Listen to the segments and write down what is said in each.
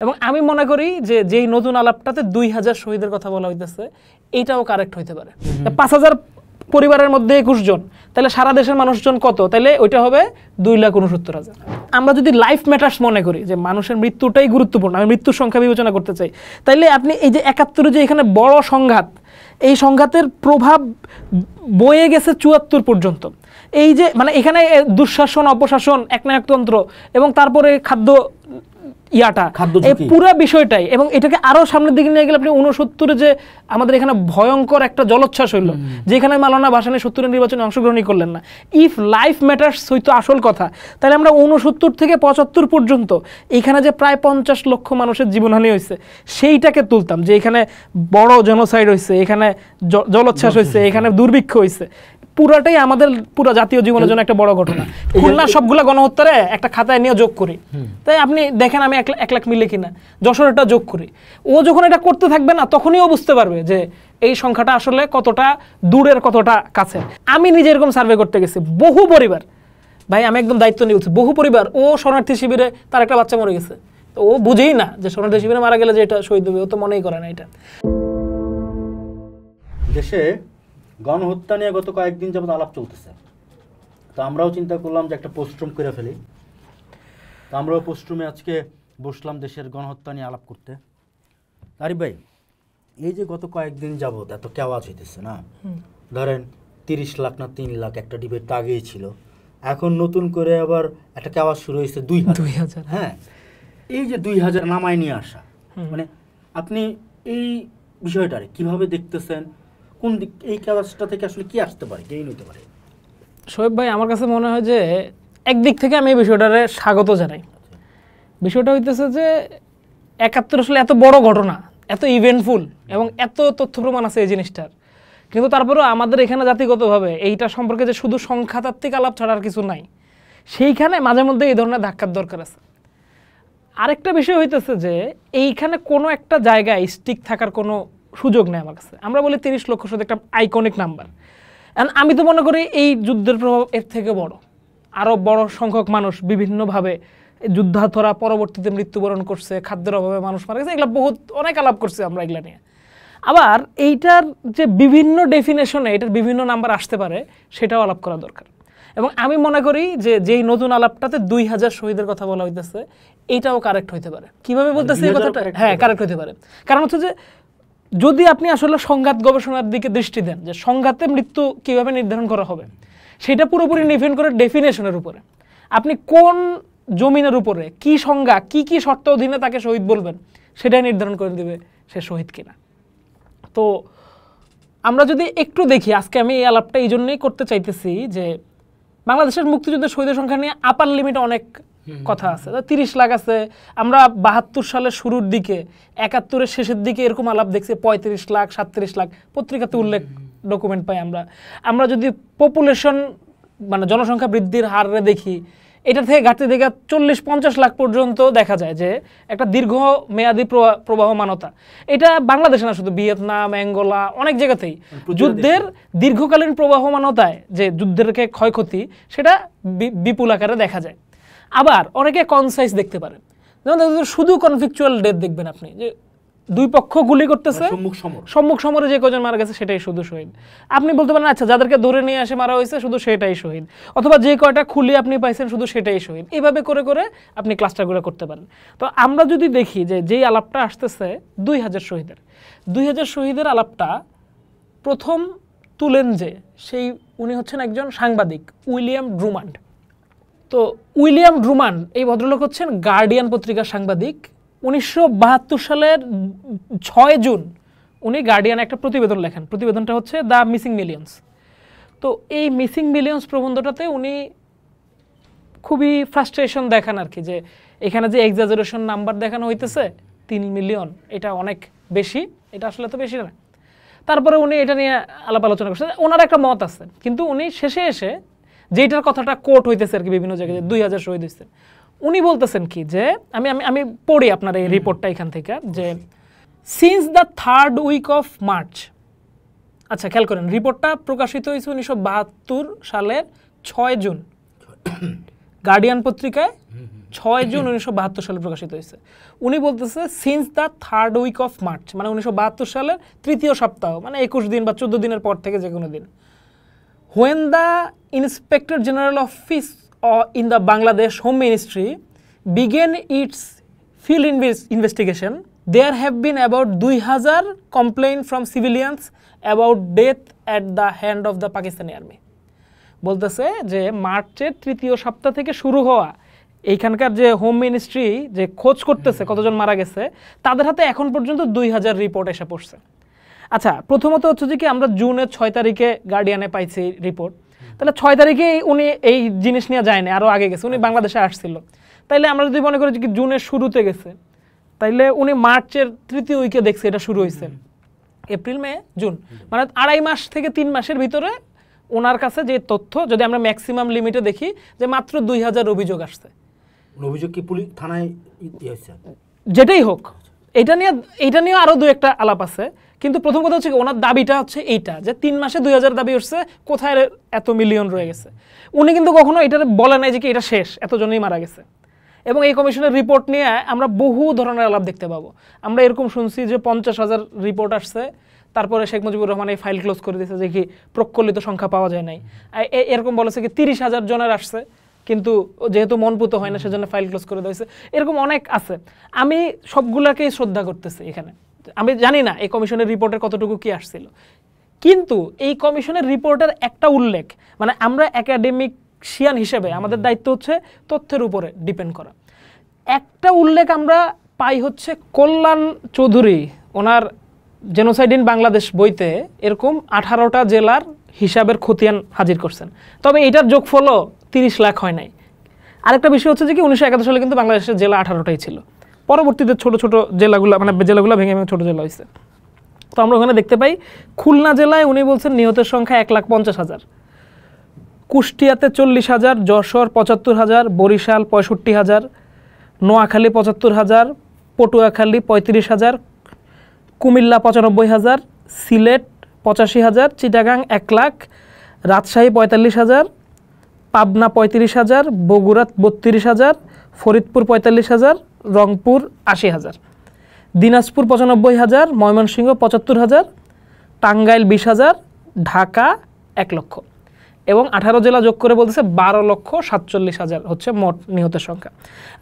এবং আমি মনে করি যে যেই নতুন আলাপটাতে 2000 শহীদের কথা বলা হইতেছে এটাও কারেক্ট হইতে পারে। 5000 পরিবারের মধ্যে 21 জন, তাহলে সারা দেশের মানুষজন কত? তাহলে ওইটা হবে 2,69,000। আমরা যদি লাইফ ম্যাটার্স মনে করি যে মানুষের মৃত্যুটাই গুরুত্বপূর্ণ, আমি মৃত্যুর সংখ্যা বিবেচনা করতে চাই, তাইলে আপনি এই যে 71 যে এখানে বড় সংঘাত, এই সংঘাতের প্রভাব বয়ে গেছে 74 পর্যন্ত। এই যে মানে এখানে দুঃশাসন, অপশাসন, একনায়কতন্ত্র এবং তারপরে খাদ্য এই পুরো বিষয়টাই, এবং এটাকে আরো সামনের দিকে নিয়ে গেলে আপনি 69 যে আমাদের এখানে ভয়ঙ্কর একটা জলোচ্ছ্বাস হইল, যেখানে মাওলানা ভাসানী 70 নির্বাচনে অংশগ্রহণই করলেন না। ইফ লাইফ ম্যাটার্স হইতো আসল কথা, তাহলে আমরা 69 থেকে 75 পর্যন্ত এখানে যে প্রায় 50 লক্ষ মানুষের জীবনহানি হয়েছে সেইটাকে তুলতাম, যে এখানে বড় জেনোসাইড হয়েছে, এখানে জলোচ্ছ্বাস হয়েছে, এখানে দুর্ভিক্ষ হয়েছে, পুরাটাই আমাদের পুরো জাতীয় জীবনের জন্য একটা বড় ঘটনা। খুলনা সবগুলা গণহত্যারে একটা খাতায় নিয়ে যোগ করি, তাই আপনি দেখেন আমি 1 লাখ মিলে কিনা, যশোরটা যোগ করি। ও যখন এটা করতে থাকবে না তখনই ও বুঝতে পারবে যে এই সংখ্যাটা আসলে কতটা দূরের কতটা কাছে। আমি নিজে এরকম সার্ভে করতে গেছি, বহু পরিবার, ভাই আমি একদম দায়িত্ব নিয়ে বলছি, বহু পরিবার ও শরণার্থী শিবিরে তার একটা বাচ্চা মরে গেছে, তো ও বুঝেই না যে শরণার্থী শিবিরে মারা গেলে যে এটা শহীদ হবে, ও তো মনেই করে না। এটা দেশে গণহত্যা নিয়ে গত কয়েকদিন যাবত আলাপ চলতেছে, তো আমরাও চিন্তা করলাম যে একটা পোস্টরুম করে ফেলি। তো আমরাও পোস্টরুমে আজকে বসলাম দেশের গণহত্যা নিয়ে আলাপ করতে। আরিফ ভাই, এই যে গত কয়েকদিন যাবত এত কেওয়াজ হইতেছে না, ধরেন 30 লাখ না 3 লাখ একটা ডিবেট তো আগেই ছিল, এখন নতুন করে আবার একটা কেওয়াজ শুরু হয়েছে 2000। হ্যাঁ, এই যে 2000 নামায় নিয়ে আসা, মানে আপনি এই বিষয়টারে কিভাবে দেখতেছেন? কোন দিক এই কেওয়াজটা থেকে আসলে কি আসতে পারে, গেইন হতে পারে? শোয়েব ভাই, আমার কাছে মনে হয় যে একদিক থেকে আমি এই বিষয়টারে স্বাগত জানাই। বিষয়টা হইতেছে যে 71 আসলে এত বড় ঘটনা, এত ইভেন্টফুল এবং এত তথ্য প্রমাণ আছে এই জিনিসটার, কিন্তু তারপরেও আমাদের এখানে জাতিগতভাবে এইটা সম্পর্কে যে শুধু সংখ্যাতাত্ত্বিক আলাপ ছাড়া আর কিছু নাই, সেইখানে মাঝে মধ্যে এই ধরনের ধাক্কার দরকার আছে। আরেকটা বিষয় হইতেছে যে এইখানে কোনো একটা জায়গায় স্টিক থাকার কোনো সুযোগ নেই আমার কাছে। আমরা বলি 30 লক্ষ শুধু একটা আইকনিক নাম্বার, আমি তো মনে করি এই যুদ্ধের প্রভাব এর থেকে বড়, আরও বড় সংখ্যক মানুষ বিভিন্নভাবে যুদ্ধাহতরা পরবর্তীতে মৃত্যুবরণ করছে, খাদ্যের অভাবে মানুষ মারা গেছে, এগুলো বহুত অনেক আলাপ করছে আমরা এগুলো নিয়ে। আবার এইটার যে বিভিন্ন ডেফিনেশনে এটার বিভিন্ন নাম্বার আসতে পারে সেটাও আলাপ করা দরকার। এবং আমি মনে করি যে যেই নতুন আলাপটাতে 2000 শহীদের কথা বলা হইতেছে এটাও কারেক্ট হইতে পারে। কিভাবে বলতেছে এই কথাটা? হ্যাঁ, কারেক্ট হইতে পারে। কারণ হচ্ছে যে যদি আপনি আসলে সংঘাত গবেষণার দিকে দৃষ্টি দেন যে সংঘাতে মৃত্যু কিভাবে নির্ধারণ করা হবে, সেটা পুরোপুরি ডিপেন্ড করে ডেফিনেশনের উপরে। আপনি কোন জমিনের উপরে কি সংজ্ঞা, কি কি শর্ত অধীনে তাকে শহীদ বলবেন, সেটাই নির্ধারণ করে দেবে সে শহীদ কিনা। তো আমরা যদি একটু দেখি, আজকে আমি এই আলাপটা এই জন্যই করতে চাইতেছি যে বাংলাদেশের মুক্তিযুদ্ধের শহীদের সংখ্যা নিয়ে আপার লিমিটে অনেক কথা আছে, 30 লাখ আছে। আমরা 72 সালের শুরুর দিকে, 71-এর শেষের দিকে এরকম আলাপ দেখছি 35 লাখ, 37 লাখ, পত্রিকাতে উল্লেখ ডকুমেন্ট পাই আমরা যদি পপুলেশন মানে জনসংখ্যা বৃদ্ধির হারে দেখি, এটা থেকে ঘাটতি দেখে 40-50 লাখ পর্যন্ত দেখা যায় যে একটা দীর্ঘ মেয়াদী প্রবাহমানতা। এটা বাংলাদেশে না, শুধু ভিয়েতনাম, অ্যাঙ্গোলা, অনেক জায়গাতেই যুদ্ধের দীর্ঘকালীন প্রবাহমানতায় যে যুদ্ধের ক্ষয়ক্ষতি সেটা বিপুল আকারে দেখা যায়। আবার অনেকে কনসাইজ দেখতে পারেন, যেমন শুধু কনফ্লিকচুয়াল ডেথ দেখবেন আপনি, যে দুই পক্ষ গুলি করতেছে, সম্মুখ সমরে যে কজন মারা গেছে সেটাই শুধু শহীদ। আপনি বলতে পারেন আচ্ছা, যাদেরকে ধরে নিয়ে আসে মারা হয়েছে শুধু সেটাই শহীদ, অথবা যে কয়টা খুলি আপনি পাইছেন শুধু সেটাই শহীদ। এইভাবে করে করে আপনি ক্লাস্টারগুলো করতে পারেন। তো আমরা যদি দেখি যে যেই আলাপটা আসতেছে 2000 শহীদের, 2000 শহীদের আলাপটা প্রথম তুলেন যে সেই উনি হচ্ছেন একজন সাংবাদিক, উইলিয়াম ড্রুমান্ড। তো উইলিয়াম ড্রুমান্ড এই ভদ্রলোক হচ্ছেন গার্ডিয়ান পত্রিকার সাংবাদিক। 1972 সালের 6 জুন উনি গার্ডিয়ান একটা প্রতিবেদন লেখেন। প্রতিবেদনটা হচ্ছে দ্য মিসিং মিলিয়ন্স। তো এই মিসিং মিলিয়ন্স প্রবন্ধটাতে উনি খুবই ফ্রাস্ট্রেশন দেখান আর কি, যে এখানে যে এক্সাজারেশন নাম্বার দেখানো হইতেছে 3 মিলিয়ন, এটা অনেক বেশি, এটা আসলে তো বেশি না। তারপরে উনি এটা নিয়ে আলাপ আলোচনা করছেন, ওনার একটা মত আছে, কিন্তু উনি শেষে এসে যেটার কথাটা কোট হইতেছে আর কি বিভিন্ন জায়গায়, 2000 শহীদ হয়েছে, উনি বলতেছেন কি যে আমি পড়ি আপনার এই রিপোর্টটা এখান থেকে, যে since the 3rd week of March, আচ্ছা খেয়াল করেন রিপোর্টটা প্রকাশিত হয়েছে 1972 সালের 6 জুন, গার্ডিয়ান পত্রিকায় 6 জুন 1972 সালে প্রকাশিত হয়েছে। উনি বলতেছে since the 3rd week of March, মানে 1972 সালের তৃতীয় সপ্তাহ, মানে 21 দিন বা 14 দিনের পর থেকে যে কোনো দিন, when the Inspector General Office in the Bangladesh Home Ministry began its field investigation, there have been about 2000 complaints from civilians about death at the hand of the Pakistani army. বলতেছে যে মার্চের তৃতীয় সপ্তাহ থেকে শুরু হওয়া এইখানকার যে হোম মিনিস্ট্রি যে খোঁজ করতেছে কতজন মারা গেছে, তাদের হাতে এখন পর্যন্ত 2000 রিপোর্ট এসে পড়ছে। আচ্ছা, প্রথমত হচ্ছে যে কি আমরা জুনের 6 তারিখে গার্ডিয়ানে পাইছি রিপোর্ট, তাহলে 6 তারিখে উনি এই জিনিস নিয়ে যায়নি, আরও আগে গেছে, উনি বাংলাদেশে আসছিল। তাইলে আমরা যদি মনে করি যে কি জুনের শুরুতে গেছে, তাইলে উনি মার্চের তৃতীয় উইকে দেখছে এটা শুরু হয়েছে, এপ্রিল মে জুন, মানে 2.5 মাস থেকে 3 মাসের ভিতরে ওনার কাছে যে তথ্য, যদি আমরা ম্যাক্সিমাম লিমিটে দেখি যে মাত্র 2000 অভিযোগ আসছে। অভিযোগ কি পুলিশ থানায় যেটাই হোক, এটা নিয়ে আরও 2-1টা আলাপ আছে, কিন্তু প্রথম কথা হচ্ছে ওনার দাবিটা হচ্ছে এইটা যে 3 মাসে 2000 দাবি উঠছে, কোথায় এত মিলিয়ন রয়ে গেছে। উনি কিন্তু কখনো এটা বলে নাই যে কি এটা শেষ, এতজনই মারা গেছে। এবং এই কমিশনের রিপোর্ট নিয়ে আমরা বহু ধরনের আলাপ দেখতে পাবো। আমরা এরকম শুনছি যে 50,000 রিপোর্ট আসছে, তারপরে শেখ মুজিবুর রহমান এই ফাইল ক্লোজ করে দিয়েছে যে কি প্রকল্পিত সংখ্যা পাওয়া যায় নাই। এরকম বলেছে কি 30,000 জনের আসছে, কিন্তু যেহেতু মনপুত হয় না সেজন্য ফাইল ক্লোজ করে দেওয়া হয়েছে। এরকম অনেক আছে, আমি সবগুলাকেই শ্রদ্ধা করতেছি এখানে। আমি জানি না এই কমিশনের রিপোর্টের কতটুকু কি আসছিল, কিন্তু এই কমিশনের রিপোর্টের একটা উল্লেখ, মানে আমরা একাডেমিশিয়ান হিসেবে আমাদের দায়িত্ব হচ্ছে তথ্যের উপরে ডিপেন্ড করা। একটা উল্লেখ আমরা পাই হচ্ছে কল্যাণ চৌধুরী ওনার জেনোসাইড ইন বাংলাদেশ বইতে এরকম 18টা জেলার হিসাবের খতিয়ান হাজির করছেন, তবে এটার যোগফলও 30 লাখ হয় নাই। আরেকটা বিষয় হচ্ছে যে কি 1971 সালে কিন্তু বাংলাদেশের জেলা 18টাই ছিল, পরবর্তীতে ছোট ছোট জেলাগুলো মানে জেলাগুলো ভেঙে ভেঙে ছোট জেলা হয়েছে। তো আমরা ওখানে দেখতে পাই খুলনা জেলায় উনি বলছেন নিহতের সংখ্যা 1,50,000, কুষ্টিয়াতে 40,000, যশোর 75,000, বরিশাল 65,000, নোয়াখালী 75,000, পটুয়াখালী 35,000, কুমিল্লা 95,000, সিলেট 85,000, চিটাগাং 1 লাখ, রাজশাহী 45,000, পাবনা 35,000, বগুড়া 32,000, ফরিদপুর 45,000, রংপুর 80,000, দিনাজপুর 95,000, ময়মনসিংহ 75,000, টাঙ্গাইল 20,000, ঢাকা 1 লক্ষ, এবং 18 জেলা যোগ করে বলতেছে 12,47,000 হচ্ছে মোট নিহতের সংখ্যা।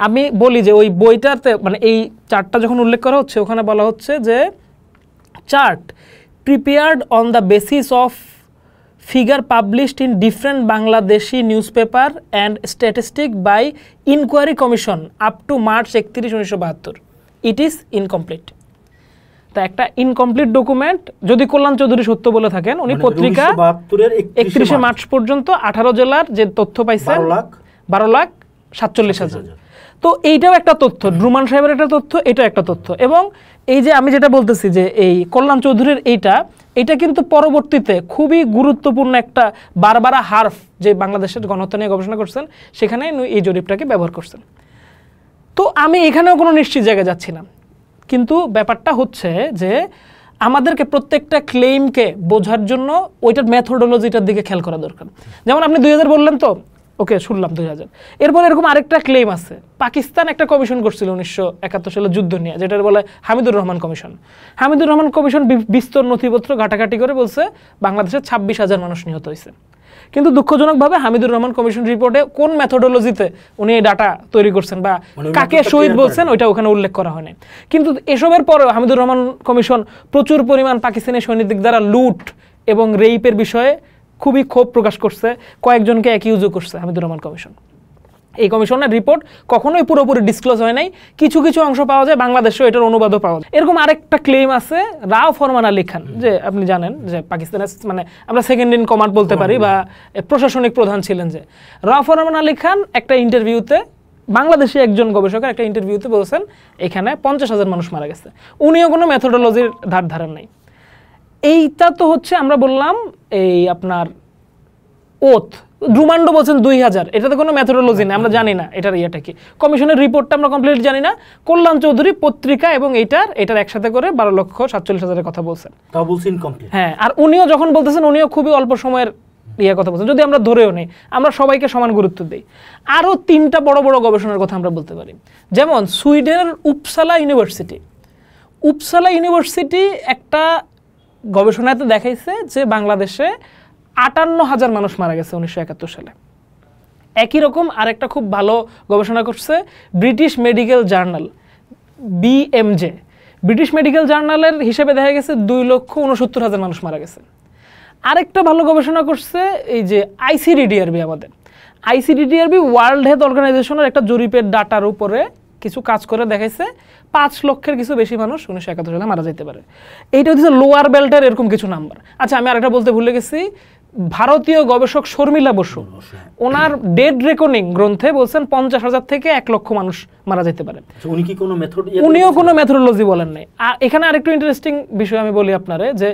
আমি বলি যে ওই বইটাতে মানে এই চার্টটা যখন উল্লেখ করা হচ্ছে ওখানে বলা হচ্ছে যে chart prepared on the basis of figure published in different Bangladeshi newspaper and statistic by Inquiry Commission up to March 31, 1972. It is incomplete. তা একটা ইনকমপ্লিট ডকুমেন্ট যদি কল্যাণ চৌধুরী সত্য বলে থাকেন, উনি পত্রিকা 31 মার্চ পর্যন্ত 18 জেলার যে তথ্য পাইছেন 12,47,000। তো এইটাও একটা তথ্য, ড্রুমান সাহেবের একটা তথ্য, এটা একটা তথ্য। এবং এই যে আমি যেটা বলতেছি যে এই কল্যাণ চৌধুরীর এইটা কিন্তু পরবর্তীতে খুবই গুরুত্বপূর্ণ একটা বারবারা হার্ফ যে বাংলাদেশের গণহত্যা নিয়ে গবেষণা করছেন, সেখানে এই জরিপটাকে ব্যবহার করছেন। তো আমি এখানেও কোনো নিশ্চিত জায়গায় যাচ্ছি না, কিন্তু ব্যাপারটা হচ্ছে যে আমাদেরকে প্রত্যেকটা ক্লেইমকে বোঝার জন্য ওইটার মেথোডোলজিটার দিকে খেয়াল করা দরকার। যেমন আপনি 2000 বললেন, তো ওকে শুনলাম 2000, এরপর এরকম আরেকটা ক্লেম আছে। পাকিস্তান একটা কমিশন করছিল 1971 সালে যুদ্ধ নিয়ে, যেটা বলে হামিদুর রহমান কমিশন। হামিদুর রহমান কমিশন বিস্তর নথিপত্র ঘাটাঘাটি করে বলছে বাংলাদেশে 26,000 মানুষ নিহত হয়েছে, কিন্তু দুঃখজনকভাবে হামিদুর রহমান কমিশন রিপোর্টে কোন মেথোডোলজিতে উনি এই ডাটা তৈরি করছেন বা কাকে শহীদ বলছেন ওইটা ওখানে উল্লেখ করা হয়নি। কিন্তু এসবের পরেও হামিদুর রহমান কমিশন প্রচুর পরিমাণ পাকিস্তানি সৈনিকদের দ্বারা লুট এবং রেইপের বিষয়ে খুবই ক্ষোভ প্রকাশ করছে, কয়েকজনকে অ্যাকিউজও করছে হামিদুর রহমান কমিশন। এই কমিশনের রিপোর্ট কখনোই পুরোপুরি ডিসক্লোজ হয় নাই, কিছু কিছু অংশ পাওয়া যায়, বাংলাদেশেও এটার অনুবাদও পাওয়া যায়। এরকম আরেকটা ক্লেম আছে রাও ফরমান আলী খান, যে আপনি জানেন যে পাকিস্তানের মানে আমরা সেকেন্ড ইন কমান্ড বলতে পারি বা প্রশাসনিক প্রধান ছিলেন, যে রাও ফরমান আলী খান একটা ইন্টারভিউতে, বাংলাদেশি একজন গবেষকের একটা ইন্টারভিউতে বলছেন এখানে 50,000 মানুষ মারা গেছে। উনিও কোনো মেথোডোলজির ধার ধারেন নাই। এইটা তো হচ্ছে আমরা বললাম এই আপনার ওথ, ড্রুমান্ডো বলছেন 2000, এটাতে কোনো মেথোডোলজি নেই, আমরা জানি না এটার ইয়েটা কি। কমিশনের রিপোর্টটা আমরা কমপ্লিট জানি না। কল্যাণ চৌধুরী পত্রিকা এবং এটার একসাথে করে 12,47,000 কথা বলছেন, তা বলছেন কমপ্লিট। হ্যাঁ, আর উনিও যখন বলতেছেন উনিও খুবই অল্প সময়ের কথা বলছেন, যদি আমরা ধরেও নেই, আমরা সবাইকে সমান গুরুত্ব দিই। আরও 3টা বড় বড় গবেষণার কথা আমরা বলতে পারি। যেমন সুইডেনের উপসালা ইউনিভার্সিটি একটা গবেষণাতে দেখাইছে যে বাংলাদেশে 58,000 মানুষ মারা গেছে 1971 সালে। একই রকম আরেকটা খুব ভালো গবেষণা করছে British medical journal, BMJ। British medical জার্নালের হিসেবে দেখা গেছে 2,69,000 মানুষ মারা গেছে। আরেকটা ভালো গবেষণা করছে এই যে ICDDRB, আমাদের ICDDRB ওয়ার্ল্ড হেলথ অর্গানাইজেশনের একটা জরিপের ডাটার উপরে কিছু কাজ করে দেখাইছে 5 লক্ষের কিছু বেশি মানুষ 1971 সালে মারা যেতে পারে। এইটা হচ্ছে লোয়ার বেল্টের এরকম কিছু নাম্বার। আচ্ছা, আমি আরেকটা বলতে ভুলে গেছি, ভারতীয় গবেষক শর্মিলা বসু ওনার ডেড রেকর্ডিং গ্রন্থে বলছেন 50,000 থেকে 1 লক্ষ মানুষ মারা যেতে পারে। উনি কি কোনো মেথড, উনিও কোনো মেথোডোলজি বলেন নাই। এখানে আরেকটু ইন্টারেস্টিং বিষয় আমি বলি আপনারে, যে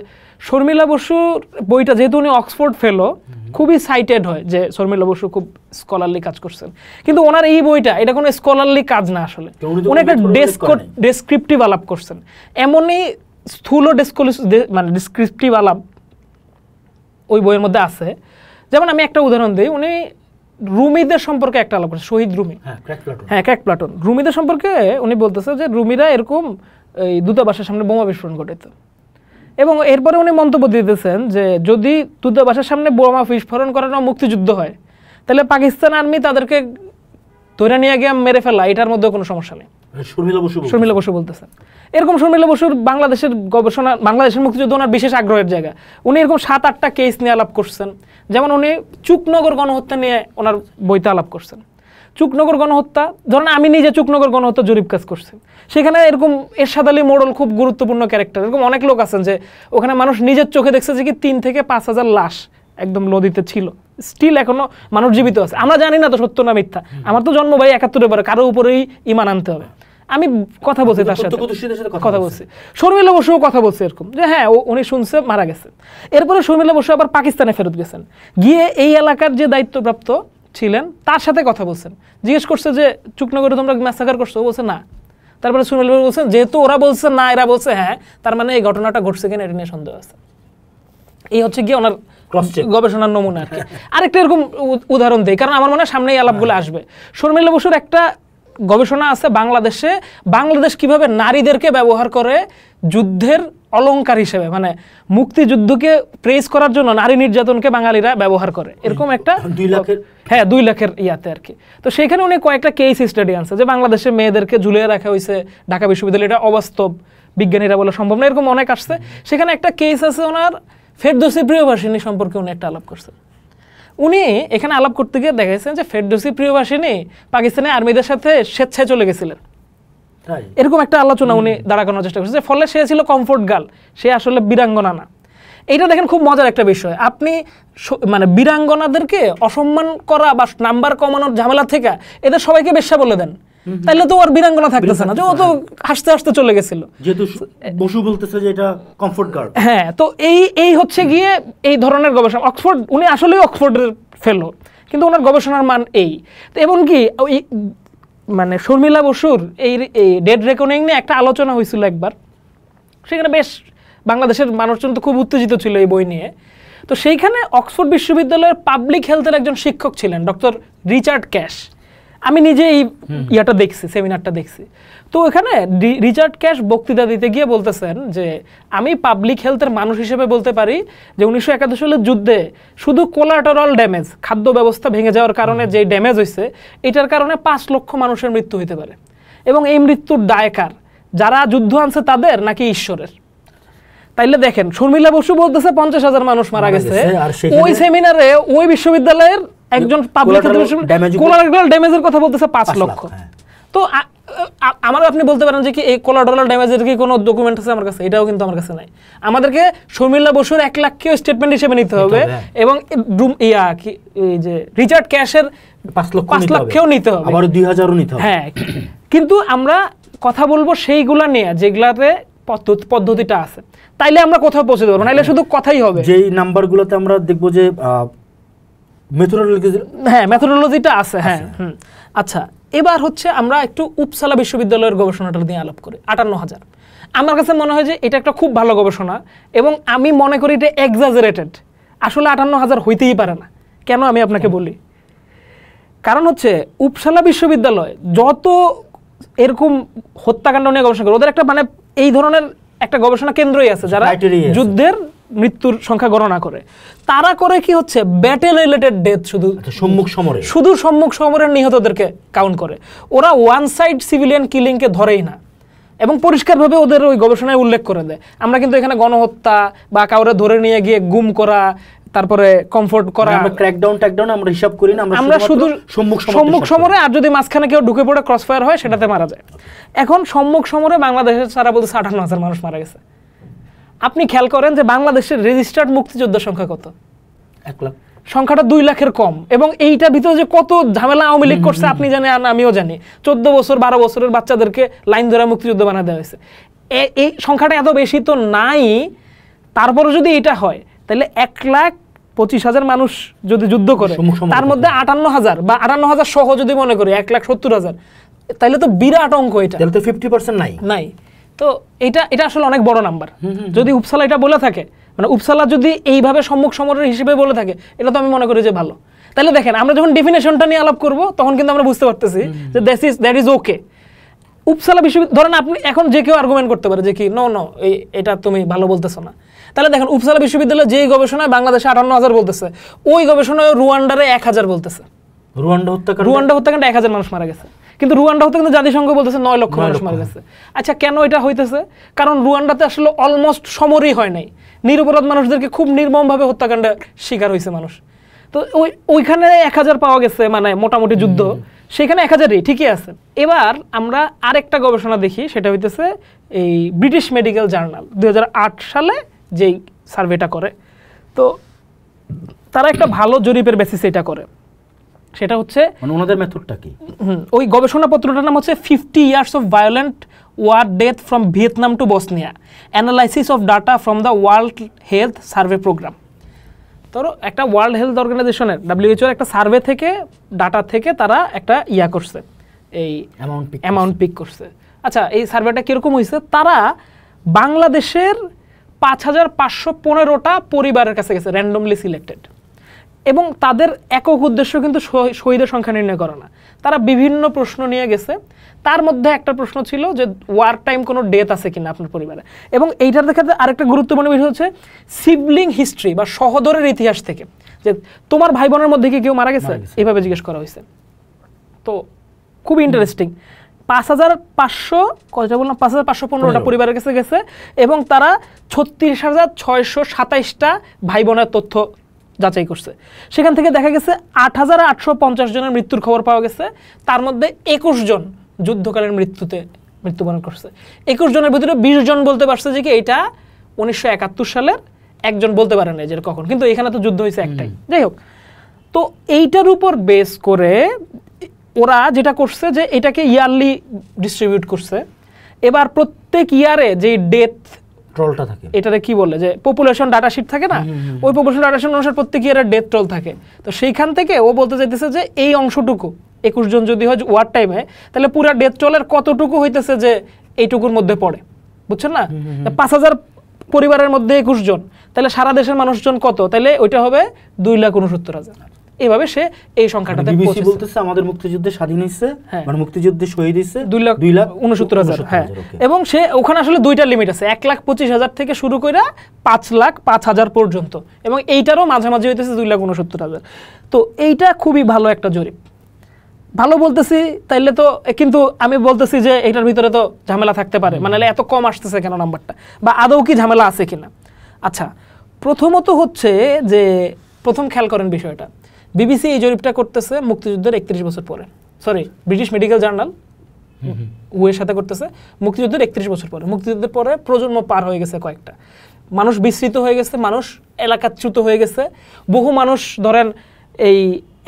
শর্মিলা বসুর বইটা, যেহেতু উনি অক্সফোর্ড ফেলো, খুবই সাইটেড হয় যে শর্মিলা বসু খুব স্কলারলি কাজ করছেন, কিন্তু ওনার এই বইটা এটা কোনো স্কলারলি কাজ না আসলে। উনি একটা ডেসক্রিপটিভ আলাপ করছেন, এমনই স্থূল মানে ডেসক্রিপটিভ আলাপ ওই বইয়ের মধ্যে আছে। যেমন আমি একটা উদাহরণ দিই, উনি রুমিদের সম্পর্কে একটা আলাপ করছে, শহীদ রুমি, ক্র্যাক প্লাটুন। রুমিদের সম্পর্কে উনি বলতেছে যে রুমিরা এরকম এই দূতাবাসের সামনে বোমা বিস্ফোরণ ঘটাইত, এবং এরপরে উনি মন্তব্য দিতেছেন যে যদি দূতাবাসের সামনে বোমা বিস্ফোরণ করানো মুক্তিযুদ্ধ হয়, তাহলে পাকিস্তান আর্মি তাদেরকে ধরে নিয়ে গিয়ে মেরে ফেলা, এটার মধ্যে কোনো সমস্যা নেই। শর্মিলা বসু বলতেছেন এরকম। শর্মিলা বসুর বাংলাদেশের গবেষণা, বাংলাদেশের মুক্তিযুদ্ধ ওনার বিশেষ আগ্রহের জায়গা। উনি এরকম 7-8টা কেস নিয়ে আলাপ করছেন। যেমন উনি চুকনগর গণহত্যা নিয়ে ওনার বইতে আলাপ করছেন। চুকনগর গণহত্যা, ধরেন আমি নিজে চুকনগর গণহত্যা জরিপ কাজ করছি, সেখানে এরকম এরশাদ আলী মোড়ল খুব গুরুত্বপূর্ণ ক্যারেক্টার, এরকম অনেক লোক আছেন যে ওখানে মানুষ নিজের চোখে দেখছে যে কি 3 থেকে 5,000 লাশ একদম নদীতে ছিল, স্টিল এখনো মানুষ জীবিত আছে। আমরা জানি না তো সত্য না মিথ্যা, আমার তো জন্ম ভাই 71 পরে, কারো উপরেই ইমান আনতে হবে। আমি কথা বলছি তার সাথে, কথা বলছি। শর্মিলা বসুও কথা বলছে এরকম যে হ্যাঁ উনি শুনছে মারা গেছে। এরপরে শর্মিলা বসু আবার পাকিস্তানে ফেরত গেছেন, গিয়ে এই এলাকার যে দায়িত্বপ্রাপ্ত ছিলেন তার সাথে কথা বলছেন, জিজ্ঞেস করছে যে চুকনগরে তোমরা ম্যাসাকার করছো, বলছে না। তারপরে শর্মিলা বসু বলছেন যেহেতু ওরা বলছে না, এরা বলছে হ্যাঁ, তার মানে এই ঘটনাটা ঘটছে কিনা এটা নিয়ে সন্দেহ আছে। এই হচ্ছে গিয়ে ওনার গবেষণার নমুনা আর কি। আরেকটা এরকম উদাহরণ দেই, কারণ আমার মনে হয় সামনে এই আলাপগুলো আসবে। শর্মিলা বসুর একটা গবেষণা আছে বাংলাদেশ কিভাবে নারীদেরকে ব্যবহার করে যুদ্ধের অলংকার হিসেবে, মানে মুক্তিযুদ্ধকে প্রেস করার জন্য নারী নির্যাতনকে বাঙালিরা ব্যবহার করে, এরকম একটা 2 লাখের ইয়াতে আর কি। তো সেখানে উনি কয়েকটা কেস স্টাডি আনছে যে বাংলাদেশে মেয়েদেরকে ঝুলিয়ে রাখা হয়েছে ঢাকা বিশ্ববিদ্যালয়ে, এটা অবাস্তব, বিজ্ঞানীরা বলে সম্ভব না, এরকম অনেক আসছে। সেখানে একটা কেস আছে ওনার ফেরদৌসী প্রিয়ভাষিনী সম্পর্কে উনি একটা আলাপ করছেন। উনি এখানে আলাপ করতে গিয়ে দেখাইছেন যে ফেরদৌসী প্রিয়ভাষিনী পাকিস্তানি আর্মিদের সাথে স্বেচ্ছায় চলে গেছিলেন, এরকম একটা আলোচনা উনি দাঁড়া করানোর চেষ্টা করছেন। ফলে সে ছিল কমফোর্ট গার্ল, সে আসলে বীরাঙ্গনা না। এইটা দেখেন খুব মজার একটা বিষয়, আপনি মানে বীরাঙ্গনাদেরকে অসম্মান করা বা নাম্বার কমানোর ঝামেলা থেকে এদের সবাইকে বেশ্যা বলে দেন, তাইলে তো আর বীরাঙ্গনা থাকতেছে না, যে ও তো হাসতে হাসতে চলে গেছিল, যেহেতু বসু বলতেছে যে এটা কমফোর্ট গার্ড। হ্যাঁ, তো এই হচ্ছে গিয়ে এই ধরনের গবেষণা। অক্সফোর্ড, উনি আসলেই অক্সফোর্ডের ফেলো, কিন্তু ওনার গবেষণার মান এই। তো এমনকি ওই মানে শর্মিলা বসুর এই ডেড রেকর্ডিং নিয়ে একটা আলোচনা হয়েছিল একবার, সেখানে বেশ বাংলাদেশের মানুষজন তো খুব উত্তেজিত ছিল এই বই নিয়ে। তো সেইখানে অক্সফোর্ড বিশ্ববিদ্যালয়ের পাবলিক হেলথের একজন শিক্ষক ছিলেন ডক্টর রিচার্ড ক্যাশ। আমি নিজে এই ইয়াটা দেখছি, সেমিনারটা দেখছি। তো এখানে রিচার্ড ক্যাশ বক্তৃতা দিতে গিয়ে বলতেছেন যে আমি পাবলিক হেলথের মানুষ হিসেবে বলতে পারি যে 1971 সালের যুদ্ধে শুধু কোলাটারাল ড্যামেজ, খাদ্য ব্যবস্থা ভেঙে যাওয়ার কারণে যে ড্যামেজ হয়েছে, এটার কারণে 5 লক্ষ মানুষের মৃত্যু হতে পারে, এবং এই মৃত্যুর দায়কার যারা যুদ্ধ আনছে তাদের নাকি ঈশ্বরের। তাইলে দেখেন শর্মিলা বসু বলতেছে 50,000 মানুষ মারা গেছে, ওই সেমিনারে ওই বিশ্ববিদ্যালয়ের একজন পাবলিক কোলাটারাল ড্যামেজের কথা বলতেছে 5 লক্ষ। তো আমার আপনি বলতে পারেন যে কি এই কোলাটারাল ড্যামেজের কি কোনো ডকুমেন্ট আছে আমার কাছে, এটাও কিন্তু আমার কাছে নাই। আমাদেরকে শর্মিলা বসুর 1 লাখকেও স্টেটমেন্ট হিসেবে নিতে হবে, এবং এই যে রিচার্ড ক্যাশের 5 লাখকেও নিতে হবে, আবার 2000ও নিতে হবে। হ্যাঁ, কিন্তু আমরা কথা বলবো সেইগুলা নিয়ে যেগুলাতে পদ্ধতিটা আছে, তাইলে আমরা কোথাও পৌঁছে দেবো, নাইলে শুধু কথাই হবে। যেই নাম্বারগুলোতে আমরা দেখবো যে মেথোডোলজিটা আছে। হ্যাঁ, আচ্ছা, এবার হচ্ছে আমরা একটু উপসালা বিশ্ববিদ্যালয়ের গবেষণাটা নিয়ে আলাপ করি। 58,000 আমার কাছে মনে হয় যে এটা একটা খুব ভালো গবেষণা, এবং আমি মনে করি এটা এক্সাজারেটেড। আসলে 58,000 হইতেই পারে না। কেন আমি আপনাকে বলি, কারণ হচ্ছে উপসালা বিশ্ববিদ্যালয় যত এরকম হত্যাকাণ্ড নিয়ে গবেষণা করে, ওদের একটা মানে এই ধরনের একটা গবেষণা কেন্দ্রই আছে যারা যুদ্ধের মৃত্যুর সংখ্যা গণনা করে। তারা করে কি হচ্ছে ব্যাটেল রিলেটেড ডেথ, শুধু সম্মুখ সমরের নিহতদেরকে কাউন্ট করে। ওরা ওয়ান সাইড সিভিলিয়ান কিলিংকে ধরেই না, এবং পরিষ্কারভাবে ওদের ওই গবেষণায় উল্লেখ করে দেয় আমরা কিন্তু এখানে গণহত্যা বা কাউরে ধরে নিয়ে গিয়ে গুম করা, তারপরে কমফোর্ট করা, আমরা ক্র্যাকডাউন আমরা হিসাব করি না, আমরা শুধু সম্মুখ সমরে, আর যদি মাঝখানে কেউ ঢুকে পড়ে ক্রসফায়ার হয় সেটাতে মারা যায়। এখন সম্মুখ সমরে বাংলাদেশের সারা বলতে 58,000 মানুষ মারা গেছে। আপনি খেয়াল করেন যে বাংলাদেশের রেজিস্টার্ড মুক্তিযোদ্ধার সংখ্যা কত? 1 লাখ। সংখ্যাটা 2 লাখের কম, এবং এইটার ভিতরে যে কত ঝামেলা আওয়ামী লীগ করছে আপনি জানেন, আমিও জানি। 14 বছর 12 বছরের বাচ্চাদেরকে লাইন ধরে মুক্তিযুদ্ধ বানা দেওয়া হয়েছে। এই সংখ্যাটা এত বেশি তো নাই, তারপরে যদি এটা হয় তাহলে 1,25,000 মানুষ যদি যুদ্ধ করে, তার মধ্যে 58,000 বা 58,000 সহ যদি মনে করি 1,70,000, তাহলে তো বিরাট অঙ্ক। এটা তাহলে তো 50% নাই। তো এটা আসলে অনেক বড় নাম্বার। যদি উপসালা এটা বলে থাকে, মানে উপসালা যদি এইভাবে সম্মুখ সমরের হিসেবে বলে থাকে, এটা তো আমি মনে করি যে ভালো। তাহলে দেখেন আমরা যখন ডেফিনেশনটা নিয়ে আলাপ করব তখন কিন্তু আমরা বুঝতে পারতেছি যে দ্যাট ইজ ওকে। উপসালা বিশ্ববিদ্যালয় ধরেন আপনি এখন যে কেউ আর্গুমেন্ট করতে পারে যে কি নো এটা তুমি ভালো বলতেছো না। তাহলে দেখেন উপসালা বিশ্ববিদ্যালয় যেই গবেষণায় বাংলাদেশে 58,000 বলতেছে, ওই গবেষণায় রুয়ান্ডারে 1,000 বলতেছে। রুয়ান্ডা হত্যাকাণ্ডে 1,000 মানুষ মারা গেছে, কিন্তু রুয়ান্ডা হতে কিন্তু জাতিসংঘ বলতেছে 9 লক্ষ মানুষ মারা গেছে। আচ্ছা, কেন এটা হইতেছে? কারণ রুয়ান্ডাতে আসলে অলমোস্ট সমরই হয় নাই, নিরপরাধ মানুষদেরকে খুব নির্মমভাবে হত্যাকাণ্ডের শিকার হয়েছে মানুষ। তো ওইখানে 1,000 পাওয়া গেছে, মানে মোটামুটি যুদ্ধ সেখানে 1,000ই ঠিকই আছে। এবার আমরা আরেকটা গবেষণা দেখি, সেটা হইতেছে এই ব্রিটিশ মেডিকেল জার্নাল 2008 সালে যেই সার্ভেটা করে। তো তারা একটা ভালো জরিপের বেসিসে এটা করে, সেটা হচ্ছে মানে ওনাদের মেথডটা কি, ওই গবেষণাপত্রটার নাম হচ্ছে 50 years of violent war death from Vietnam to Bosnia, analysis of data from the world health survey program. ধরো একটা ওয়ার্ল্ড হেলথ অর্গানাইজেশনের WHO একটা সার্ভে থেকে ডাটা থেকে তারা একটা করছে, এই অ্যামাউন্ট পিক করছে। আচ্ছা, এই সার্ভেটা কীরকম হয়েছে? তারা বাংলাদেশের 5,515টা পরিবারের কাছে গেছে, র্যান্ডমলি সিলেক্টেড, এবং তাদের একক উদ্দেশ্য কিন্তু শহীদের সংখ্যা নির্ণয় করা না। তারা বিভিন্ন প্রশ্ন নিয়ে গেছে, তার মধ্যে একটা প্রশ্ন ছিল যে ওয়ার টাইম কোনো ডেথ আছে কিনা আপনার পরিবারে। এবং এইটার ক্ষেত্রে আরেকটা গুরুত্বপূর্ণ বিষয় হচ্ছে সিবলিং হিস্ট্রি বা সহোদরের ইতিহাস থেকে, যে তোমার ভাই বোনের মধ্যে কি কেউ মারা গেছে, এইভাবে জিজ্ঞেস করা হয়েছে। তো খুব ইন্টারেস্টিং। 5,515টা পরিবারের কাছে গেছে, এবং তারা 36,627টা ভাই বোনের তথ্য যাচাই করছে। সেখান থেকে দেখা গেছে 8,850 জনের মৃত্যুর খবর পাওয়া গেছে, তার মধ্যে 21 জন যুদ্ধকালীন মৃত্যুবরণ করছে। 21 জনের ভিতরে 20 জন বলতে পারছে যে কি এটা 1971 সালের, একজন বলতে পারে না যে কখন, কিন্তু এখানে তো যুদ্ধ হয়েছে একটাই। যাই হোক, তো এইটার উপর বেস করে ওরা যেটা করছে যে এটাকে ইয়ারলি ডিস্ট্রিবিউট করছে। এবার প্রত্যেক ইয়ারে যে ডেথ ট্রলটা থাকে, এটারে কি বলে যে পপুলেশন ডাটা শিট থাকে না, ওই পপুলেশন ডাটা শিট অনুসারে প্রত্যেক ইয়ারের ডেথ ট্রল থাকে। তো সেইখান থেকে ও বলতে চাইতেছে যে এই অংশটুকু 21 জন যদি হয় ওয়ার টাইমে, তাহলে পুরো ডেথ ট্রলের কতটুকু হইতেছে যে এইটুকুর মধ্যে পড়ে, বুঝছেন না? 5,000 পরিবারের মধ্যে 21 জন, তাহলে সারা দেশের মানুষজন কত? তাহলে ওইটা হবে 2,69,000। এইভাবে সে এই সংখ্যাটাতে বিবিসি বলতেছে আমাদের মুক্তিযুদ্ধে স্বাধীন হইছে, মানে মুক্তিযুদ্ধে শহীদ হইছে 2,69,000। হ্যাঁ, এবং সে ওখানে আসলে দুইটা লিমিট আছে, 1,25,000 থেকে শুরু করে 5,05,000 পর্যন্ত, এবং এইটারও মাঝামাঝি হইতেছে 2,69,000। তো এইটা খুবই ভালো একটা জরিপ। ভালো বলতেছি তাইলে তো, কিন্তু আমি বলতেছি যে এটার ভিতরে তো ঝামেলা থাকতে পারে, মানে এত কম আসতেছে কেন নাম্বারটা, বা আদৌ কি ঝামেলা আছে কিনা। আচ্ছা, প্রথমত হচ্ছে যে প্রথম খেয়াল করেন বিষয়টা, বিবিসি এই জরিপটা করতেছে মুক্তিযুদ্ধের 31 বছর পরে, সরি ব্রিটিশ মেডিকেল জার্নাল ওয়ের সাথে করতেছে মুক্তিযুদ্ধের 31 বছর পরে। মুক্তিযুদ্ধের পরে প্রজন্ম পার হয়ে গেছে, কয়েকটা মানুষ বিস্মৃত হয়ে গেছে, মানুষ এলাকাচ্যুত হয়ে গেছে, বহু মানুষ ধরেন এই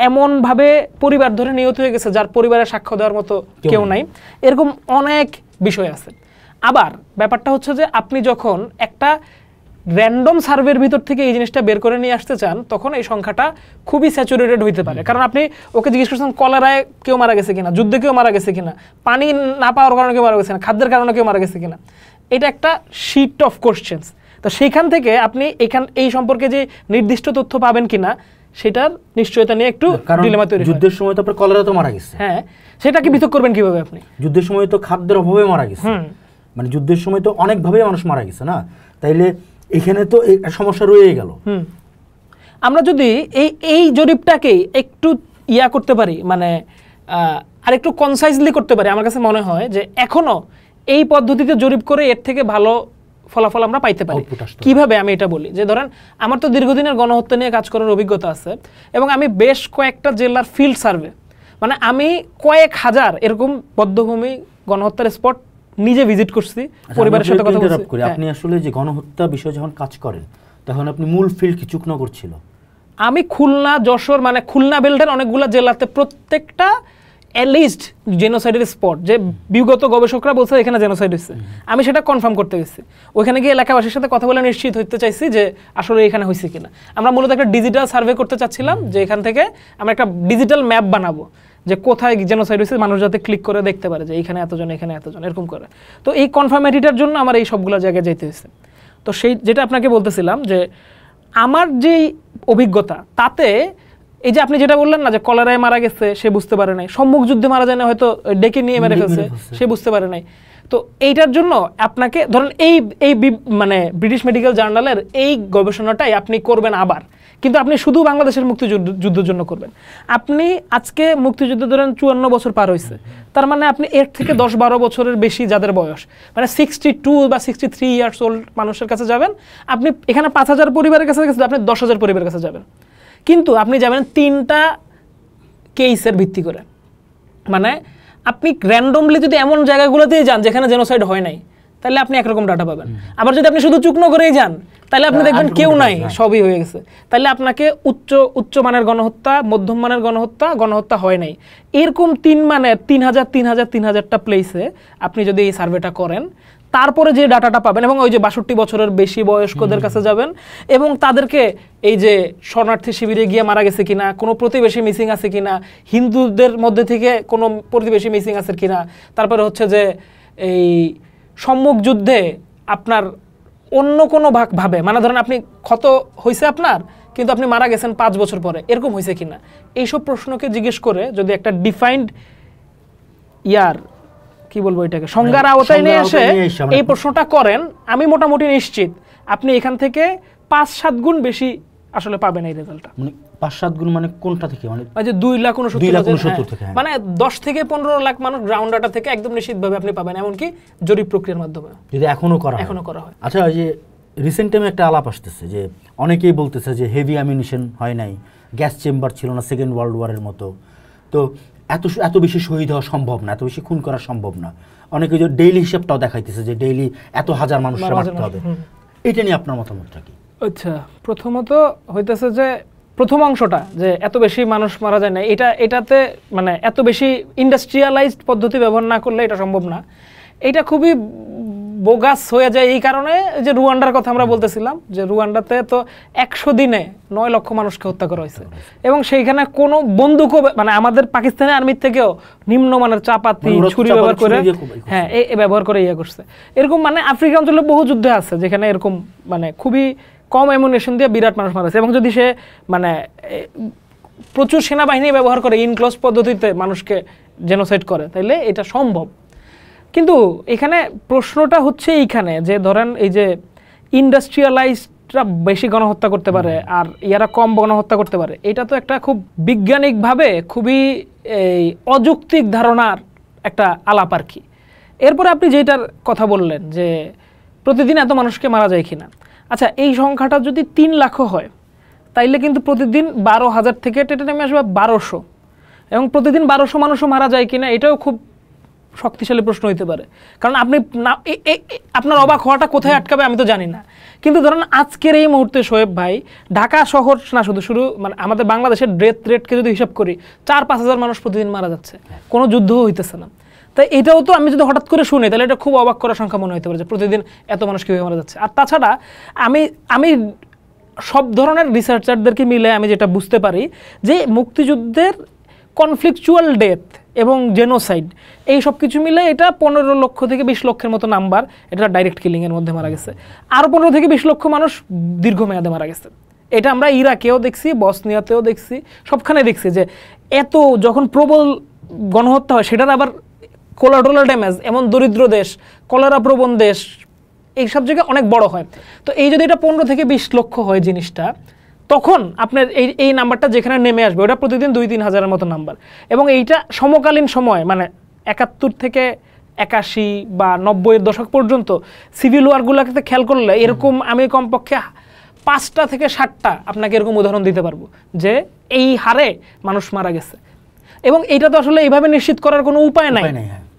এমনভাবে পরিবার ধরে নিহত হয়ে গেছে যার পরিবারের সাক্ষ্য দেওয়ার মতো কেউ নাই। এরকম অনেক বিষয় আছে। আবার ব্যাপারটা হচ্ছে যে আপনি যখন একটা র্যান্ডম সার্ভের ভিতর থেকে এই জিনিসটা বের করে নিয়ে আসতে চান, তখন এই সংখ্যাটা খুবই স্যাচুরেটেড হইতে পারে। কারণ আপনি ওকে জিজ্ঞেস করছেন কলেরায় কেউ মারা গেছে কিনা, যুদ্ধে কেউ মারা গেছে কিনা, পানি না পাওয়ার কারণে কেউ মারা গেছে কিনা, খাদ্যের কারণে কেউ মারা গেছে কিনা, এটা একটা শিট অফ কোশ্চেন্স। তো সেইখান থেকে আপনি এই সম্পর্কে যে নির্দিষ্ট তথ্য পাবেন কিনা সেটার নিশ্চয়তা নিয়ে একটু ডিলেমা তৈরি হয়। যুদ্ধের সময় তো আপনার কলেরা তো মারা গেছে, হ্যাঁ, সেটাকে পৃথক করবেন কিভাবে আপনি? যুদ্ধের সময় তো খাদ্যের অভাবে মারা গেছে, মানে যুদ্ধের সময় তো অনেকভাবে মানুষ মারা গেছে না, তাইলে এখানে তো সমস্যা রয়ে গেল। আমরা যদি এই জরিপটাকেই একটু করতে পারি, মানে আর একটু কনসাইজলি করতে পারি, আমার কাছে মনে হয় যে এখনো এই পদ্ধতিতে জরিপ করে এর থেকে ভালো ফলাফল আমরা পাইতে পারি। কিভাবে আমি এটা বলি, যে ধরেন আমার তো দীর্ঘদিনের গণহত্যা নিয়ে কাজ করার অভিজ্ঞতা আছে এবং আমি বেশ কয়েকটা জেলার ফিল্ড সার্ভে, মানে আমি কয়েক হাজার এরকম বধ্যভূমি গণহত্যার স্পট নিজে ভিজিট করছি, পরিবারের সাথে কথা বলছি। আপনি আসলে যে গণহত্যা বিষয়ে যখন কাজ করেন তখন আপনি মূল ফিল্ড কি চুকনগর ছিল? আমি খুলনা, যশোর, মানে খুলনা বেল্টের অনেকগুলো জেলাতে প্রত্যেকটা অ্যাটলিস্ট জেনোসাইডের স্পট, যে বিগত গবেষকরা বলছে এখানে জেনোসাইড হয়েছে, আমি সেটা কনফার্ম করতে গেছি। ওইখানে গিয়ে এলাকাবাসীর সাথে কথা বলে নিশ্চিত হতে চাইছি যে আসলে এখানে হয়েছে কিনা। আমরা মূলত একটা ডিজিটাল সার্ভে করতে চাচ্ছিলাম, যে এখান থেকে আমরা একটা ডিজিটাল ম্যাপ বানাবো যে কোথায় জেনোসাইড হয়েছে, মানুষ যাতে ক্লিক করে দেখতে পারে যে এখানে এতজন, এখানে এতজন, এরকম করে। তো এই কনফার্মেটিটার জন্য আমার এই সবগুলো জায়গায় যেতে হয়েছে। তো সেই যেটা আপনাকে বলতেছিলাম, যে আমার যেই অভিজ্ঞতা তাতে এই যে আপনি যেটা বললেন না যে কলেরায় মারা গেছে সে বুঝতে পারে নাই, সম্মুখ যুদ্ধে মারা যায় না, হয়তো ডেকে নিয়ে মেরে ফেলছে সে বুঝতে পারে নাই। তো এইটার জন্য আপনাকে ধরেন এই মানে ব্রিটিশ মেডিকেল জার্নালের এই গবেষণাটাই আপনি করবেন আবার, কিন্তু আপনি শুধু বাংলাদেশের মুক্তিযুদ্ধের জন্য করবেন। আপনি আজকে মুক্তিযুদ্ধ ধরেন 54 বছর পার হয়েছে, তার মানে আপনি এর থেকে 10-12 বছরের বেশি যাদের বয়স, মানে 62 বা 63 ইয়ার্স ওল্ড মানুষের কাছে যাবেন। আপনি এখানে 5000 পরিবারের কাছে গেছেন, আপনি 10,000 পরিবারের কাছে যাবেন, কিন্তু আপনি যাবেন 3টা কেসের ভিত্তি করে। মানে আপনি র্যান্ডমলি যদি এমন জায়গাগুলোতেই যান যেখানে জেনোসাইড হয় নাই, তাহলে আপনি একরকম ডাটা পাবেন। আবার যদি আপনি শুধু চুকনগরেই যান, তাহলে আপনি দেখবেন কেউ নাই, সবই হয়ে গেছে। তাহলে আপনাকে উচ্চ মানের গণহত্যা, মধ্যম মানের গণহত্যা হয় নাই, এরকম 3 মানের 3000-3000-3000টা প্লেসে আপনি যদি এই সার্ভেটা করেন, তারপরে যে ডাটাটা পাবেন, এবং ওই যে 62 বছরের বেশি বয়স্কদের কাছে যাবেন এবং তাদেরকে এই যে শরণার্থী শিবিরে গিয়ে মারা গেছে কিনা, কোনো প্রতিবেশী মিসিং আছে কিনা, হিন্দুদের মধ্যে থেকে কোনো প্রতিবেশী মিসিং আছে কিনা, তারপরে হচ্ছে যে এই সম্মুখ যুদ্ধে আপনার অন্য কোনো ভাবে, মানে ধরেন আপনি ক্ষত হয়েছে আপনার, কিন্তু আপনি মারা গেছেন 5 বছর পরে, এরকম হয়েছে কিনা, এইসব প্রশ্নকে জিজ্ঞেস করে যদি একটা ডিফাইন্ড কি বলবো এটাকে সংজ্ঞার আওতায় নিয়ে এসে এই প্রশ্নটা করেন, আমি মোটামুটি নিশ্চিত আপনি এখান থেকে 5-7 গুণ বেশি আসলে পাবেন এই রেজাল্টটা। মানে 5-7 গুণ মানে কোনটা থেকে? মানে যে 2,69,000 থেকে, মানে 10 থেকে 15 লাখ মানুষ গ্রাউন্ড ডাটা থেকে একদম নিশ্চিতভাবে আপনি পাবেন, এমনকি জরিপ প্রক্রিয়ার মাধ্যমে যদি এখনো করা হয়। আচ্ছা, ওই যে রিসেন্ট টাইমে একটা আলাপ আসতেছে যে অনেকেই বলতেছে যে হেভি অ্যামিনিশন হয় নাই, গ্যাস চেম্বার ছিল না সেকেন্ড ওয়ার্ল্ড ওয়ারের মতো, তো এত বেশি শহীদ হওয়া সম্ভব না, এত বেশি খুন করা সম্ভব না। অনেকে যে ডেইলি হিসাবটাও দেখাইতেছে যে ডেইলি এত হাজার মানুষ মারতে হবে। এটা নিয়ে আপনার মতামতটা কি? আচ্ছা, প্রথমত হইতেছে যে প্রথম অংশটা যে এত বেশি মানুষ মারা যায় না, এটাতে মানে এত বেশি ইন্ডাস্ট্রিয়ালাইজড পদ্ধতি ব্যবহার না করলে এটা সম্ভব না। এটা খুবই বোগাস হয়ে যায় এই কারণে যে রুয়ান্ডার কথা আমরা বলতেছিলাম, যে রুয়ান্ডাতে তো 100 দিনে 9 লক্ষ মানুষকে হত্যা করা হয়েছে, এবং সেইখানে কোনো বন্দুকও, মানে আমাদের পাকিস্তানি আর্মির থেকেও নিম্নমানের চাপাতি ছুরি ব্যবহার করে, হ্যাঁ এই ব্যবহার করে করছে। এরকম মানে আফ্রিকা অঞ্চলে বহু যুদ্ধ আছে যেখানে এরকম মানে খুবই কম অ্যামুনিশন দিয়ে বিরাট মানুষ মারা গেছে, এবং যদি সে মানে প্রচুর সেনাবাহিনী ব্যবহার করে ইনক্লোজ পদ্ধতিতে মানুষকে জেনোসাইড করে, তাইলে এটা সম্ভব। কিন্তু এখানে প্রশ্নটা হচ্ছে এইখানে যে ধরেন এই যে ইন্ডাস্ট্রিয়ালাইজডরা বেশি গণহত্যা করতে পারে আর ইয়ারা কম গণহত্যা করতে পারে, এটা তো একটা খুব বিজ্ঞানিকভাবে খুবই এই অযৌক্তিক ধারণার একটা আলাপ আর কি। এরপরে আপনি যেটার কথা বললেন যে প্রতিদিন এত মানুষকে মারা যায় কিনা, আচ্ছা এই সংখ্যাটা যদি 3 লাখ হয় তাইলে কিন্তু প্রতিদিন 12,000 থেকে টেটে নেমে আসবে 1200, এবং প্রতিদিন 1200 মানুষও মারা যায় কিনা এটাও খুব শক্তিশালী প্রশ্ন হইতে পারে। কারণ আপনি আপনার অবাক হওয়াটা কোথায় আটকাবে আমি তো জানি না, কিন্তু ধরেন আজকের এই মুহূর্তে শোয়েব ভাই ঢাকা শহর না শুধু মানে আমাদের বাংলাদেশের ডেথ রেটকে যদি হিসাব করি 4-5 হাজার মানুষ প্রতিদিন মারা যাচ্ছে, কোনো যুদ্ধও হইতেছে না। তাই এটাও তো আমি যদি হঠাৎ করে শুনি তাহলে এটা খুব অবাক করার সংখ্যা মনে হতে পারে যে প্রতিদিন এত মানুষ কীভাবে মারা যাচ্ছে। আর তাছাড়া আমি সব ধরনের রিসার্চারদেরকে মিলে আমি যেটা বুঝতে পারি যে মুক্তিযুদ্ধের কনফ্লিকচুয়াল ডেথ এবং জেনোসাইড এই সব কিছু মিলে এটা 15 লক্ষ থেকে 20 লক্ষের মতো নাম্বার, এটা ডাইরেক্ট কিলিংয়ের মধ্যে মারা গেছে। আরও 15 থেকে 20 লক্ষ মানুষ দীর্ঘমেয়াদে মারা গেছে। এটা আমরা ইরাকেও দেখছি, বসনিয়াতেও দেখছি, সবখানে দেখছি যে এত যখন প্রবল গণহত্যা হয় সেটার আবার কোলাটেরাল ড্যামেজ, এমন দরিদ্র দেশ, কলেরা প্রবণ দেশ, এইসব জায়গায় অনেক বড় হয়। তো এই যদি এটা 15 থেকে 20 লক্ষ হয় জিনিসটা, তখন আপনার এই নাম্বারটা যেখানে নেমে আসবে ওটা প্রতিদিন 2-3 হাজারের মতো নাম্বার। এবং এইটা সমকালীন সময় মানে 71 থেকে 81 বা 90-এর দশক পর্যন্ত সিভিল ওয়ারগুলোকে খেয়াল করলে এরকম আমি কমপক্ষে 5টা থেকে 7টা আপনাকে এরকম উদাহরণ দিতে পারবো যে এই হারে মানুষ মারা গেছে। এবং এইটা তো আসলে এইভাবে নিশ্চিত করার কোনো উপায় নাই,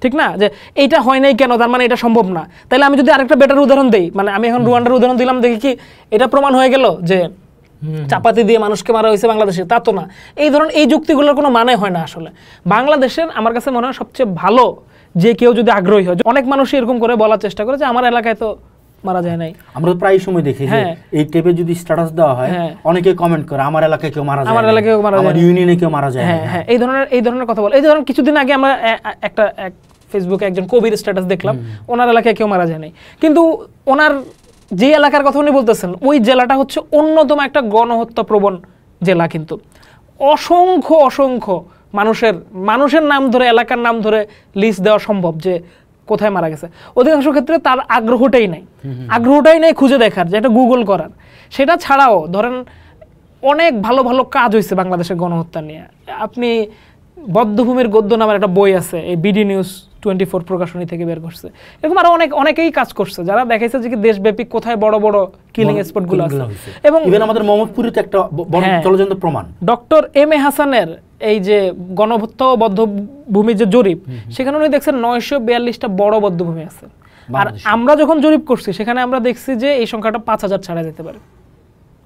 ঠিক না? যে এইটা হয় নাই কেন, তার মানে এটা সম্ভব না। তাহলে আমি যদি আরেকটা বেটার উদাহরণ দিই, মানে আমি এখন রুয়ান্ডার উদাহরণ দিলাম, দেখি কি এটা প্রমাণ হয়ে গেল যে চাপাতি দিয়ে মানুষকে মারা হয়েছে বাংলাদেশে? তা তো না। এই ধরনের এই যুক্তিগুলোর কোনো মানে হয় না আসলে। বাংলাদেশের আমার কাছে মনে হয় সবচেয়ে ভালো যে কেউ যদি আগ্রহী হয়, অনেক মানুষই এরকম করে বলার চেষ্টা করে যে আমার এলাকায় তো মারা যায় নাই। আমরা প্রায় সময় দেখি যে এই টাইপে যদি স্ট্যাটাস দেওয়া হয় অনেকে কমেন্ট করে আমার এলাকায় কেউ মারা যায়, আমার এলাকায় মারা যায়, আমার ইউনিয়নে কেউ মারা যায়। হ্যাঁ, এই ধরনের কথা বলে। এই ধরনের কিছুদিন আগে আমরা একটা ফেসবুকে একজন কবির স্ট্যাটাস দেখলাম, ওনার এলাকায় কেউ মারা যায় নাই, কিন্তু ওনার যে এলাকার কথা উনি বলতেছেন ওই জেলাটা হচ্ছে অন্যতম একটা গণহত্যা প্রবণ জেলা। কিন্তু অসংখ্য অসংখ্য মানুষের নাম ধরে, এলাকার নাম ধরে লিস্ট দেওয়া সম্ভব যে কোথায় মারা গেছে। অধিকাংশ ক্ষেত্রে তার আগ্রহটাই নাই খুঁজে দেখার, যে এটা গুগল করার। সেটা ছাড়াও ধরেন অনেক ভালো ভালো কাজ হয়েছে বাংলাদেশের গণহত্যা নিয়ে। আপনি বদ্ধভূমির গদ্য নামের একটা বই আছে, এই বিডি নিউজ 24 প্রকাশনী থেকে বের করছে। এরকম আরো অনেকেই কাজ করছে যারা দেখাইছে যে দেশব্যাপী কোথায় বড় বড় কিলিং স্পটগুলো আছে। এবং আমাদের মোহাম্মদপুরে তো একটা বড় চলজন্ত প্রমাণ। ডক্টর এম এ হাসানের এই যে গণহত্যা ও বদ্ধভূমির যে জরিপ, সেখানে উনি দেখছেন 942টা বড় বদ্ধভূমি আছে। আর আমরা যখন জরিপ করছি সেখানে আমরা দেখছি যে এই সংখ্যাটা 5000 ছাড়া যেতে পারে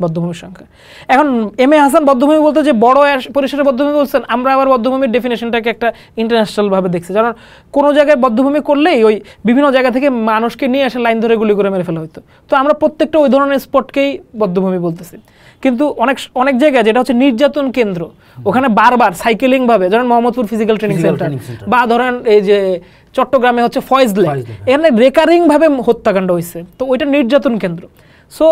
বদ্ধভূমির সংখ্যা। এখন এম এ হাসান বদ্ধভূমি বলতে যে বড় পরিসরের বদ্ধভূমি বলছেন, আমরা আবার বদ্ধভূমির ডেফিনেশনটাকে একটা ইন্টারন্যাশনাল ভাবে দেখছি। কারণ কোনো জায়গায় বদ্ধভূমি করলেই ওই বিভিন্ন জায়গা থেকে মানুষকে নিয়ে এসে লাইন ধরে গুলি করে মেরে ফেলা হতো। তো আমরা প্রত্যেকটা ওই ধরনের স্পটকেই বদ্ধভূমি বলতেছি। কিন্তু অনেক জায়গায় যেটা হচ্ছে নির্যাতন কেন্দ্র, ওখানে বারবার সাইকেলিং ভাবে, ধরেন মোহাম্মদপুর ফিজিক্যাল ট্রেনিং সেন্টার বা ধরেন এই যে চট্টগ্রামে হচ্ছে ফয়েজ লেক, এখানে রেকারিং ভাবে হত্যাকাণ্ড হয়েছে, তো ওইটা নির্যাতন কেন্দ্র। সো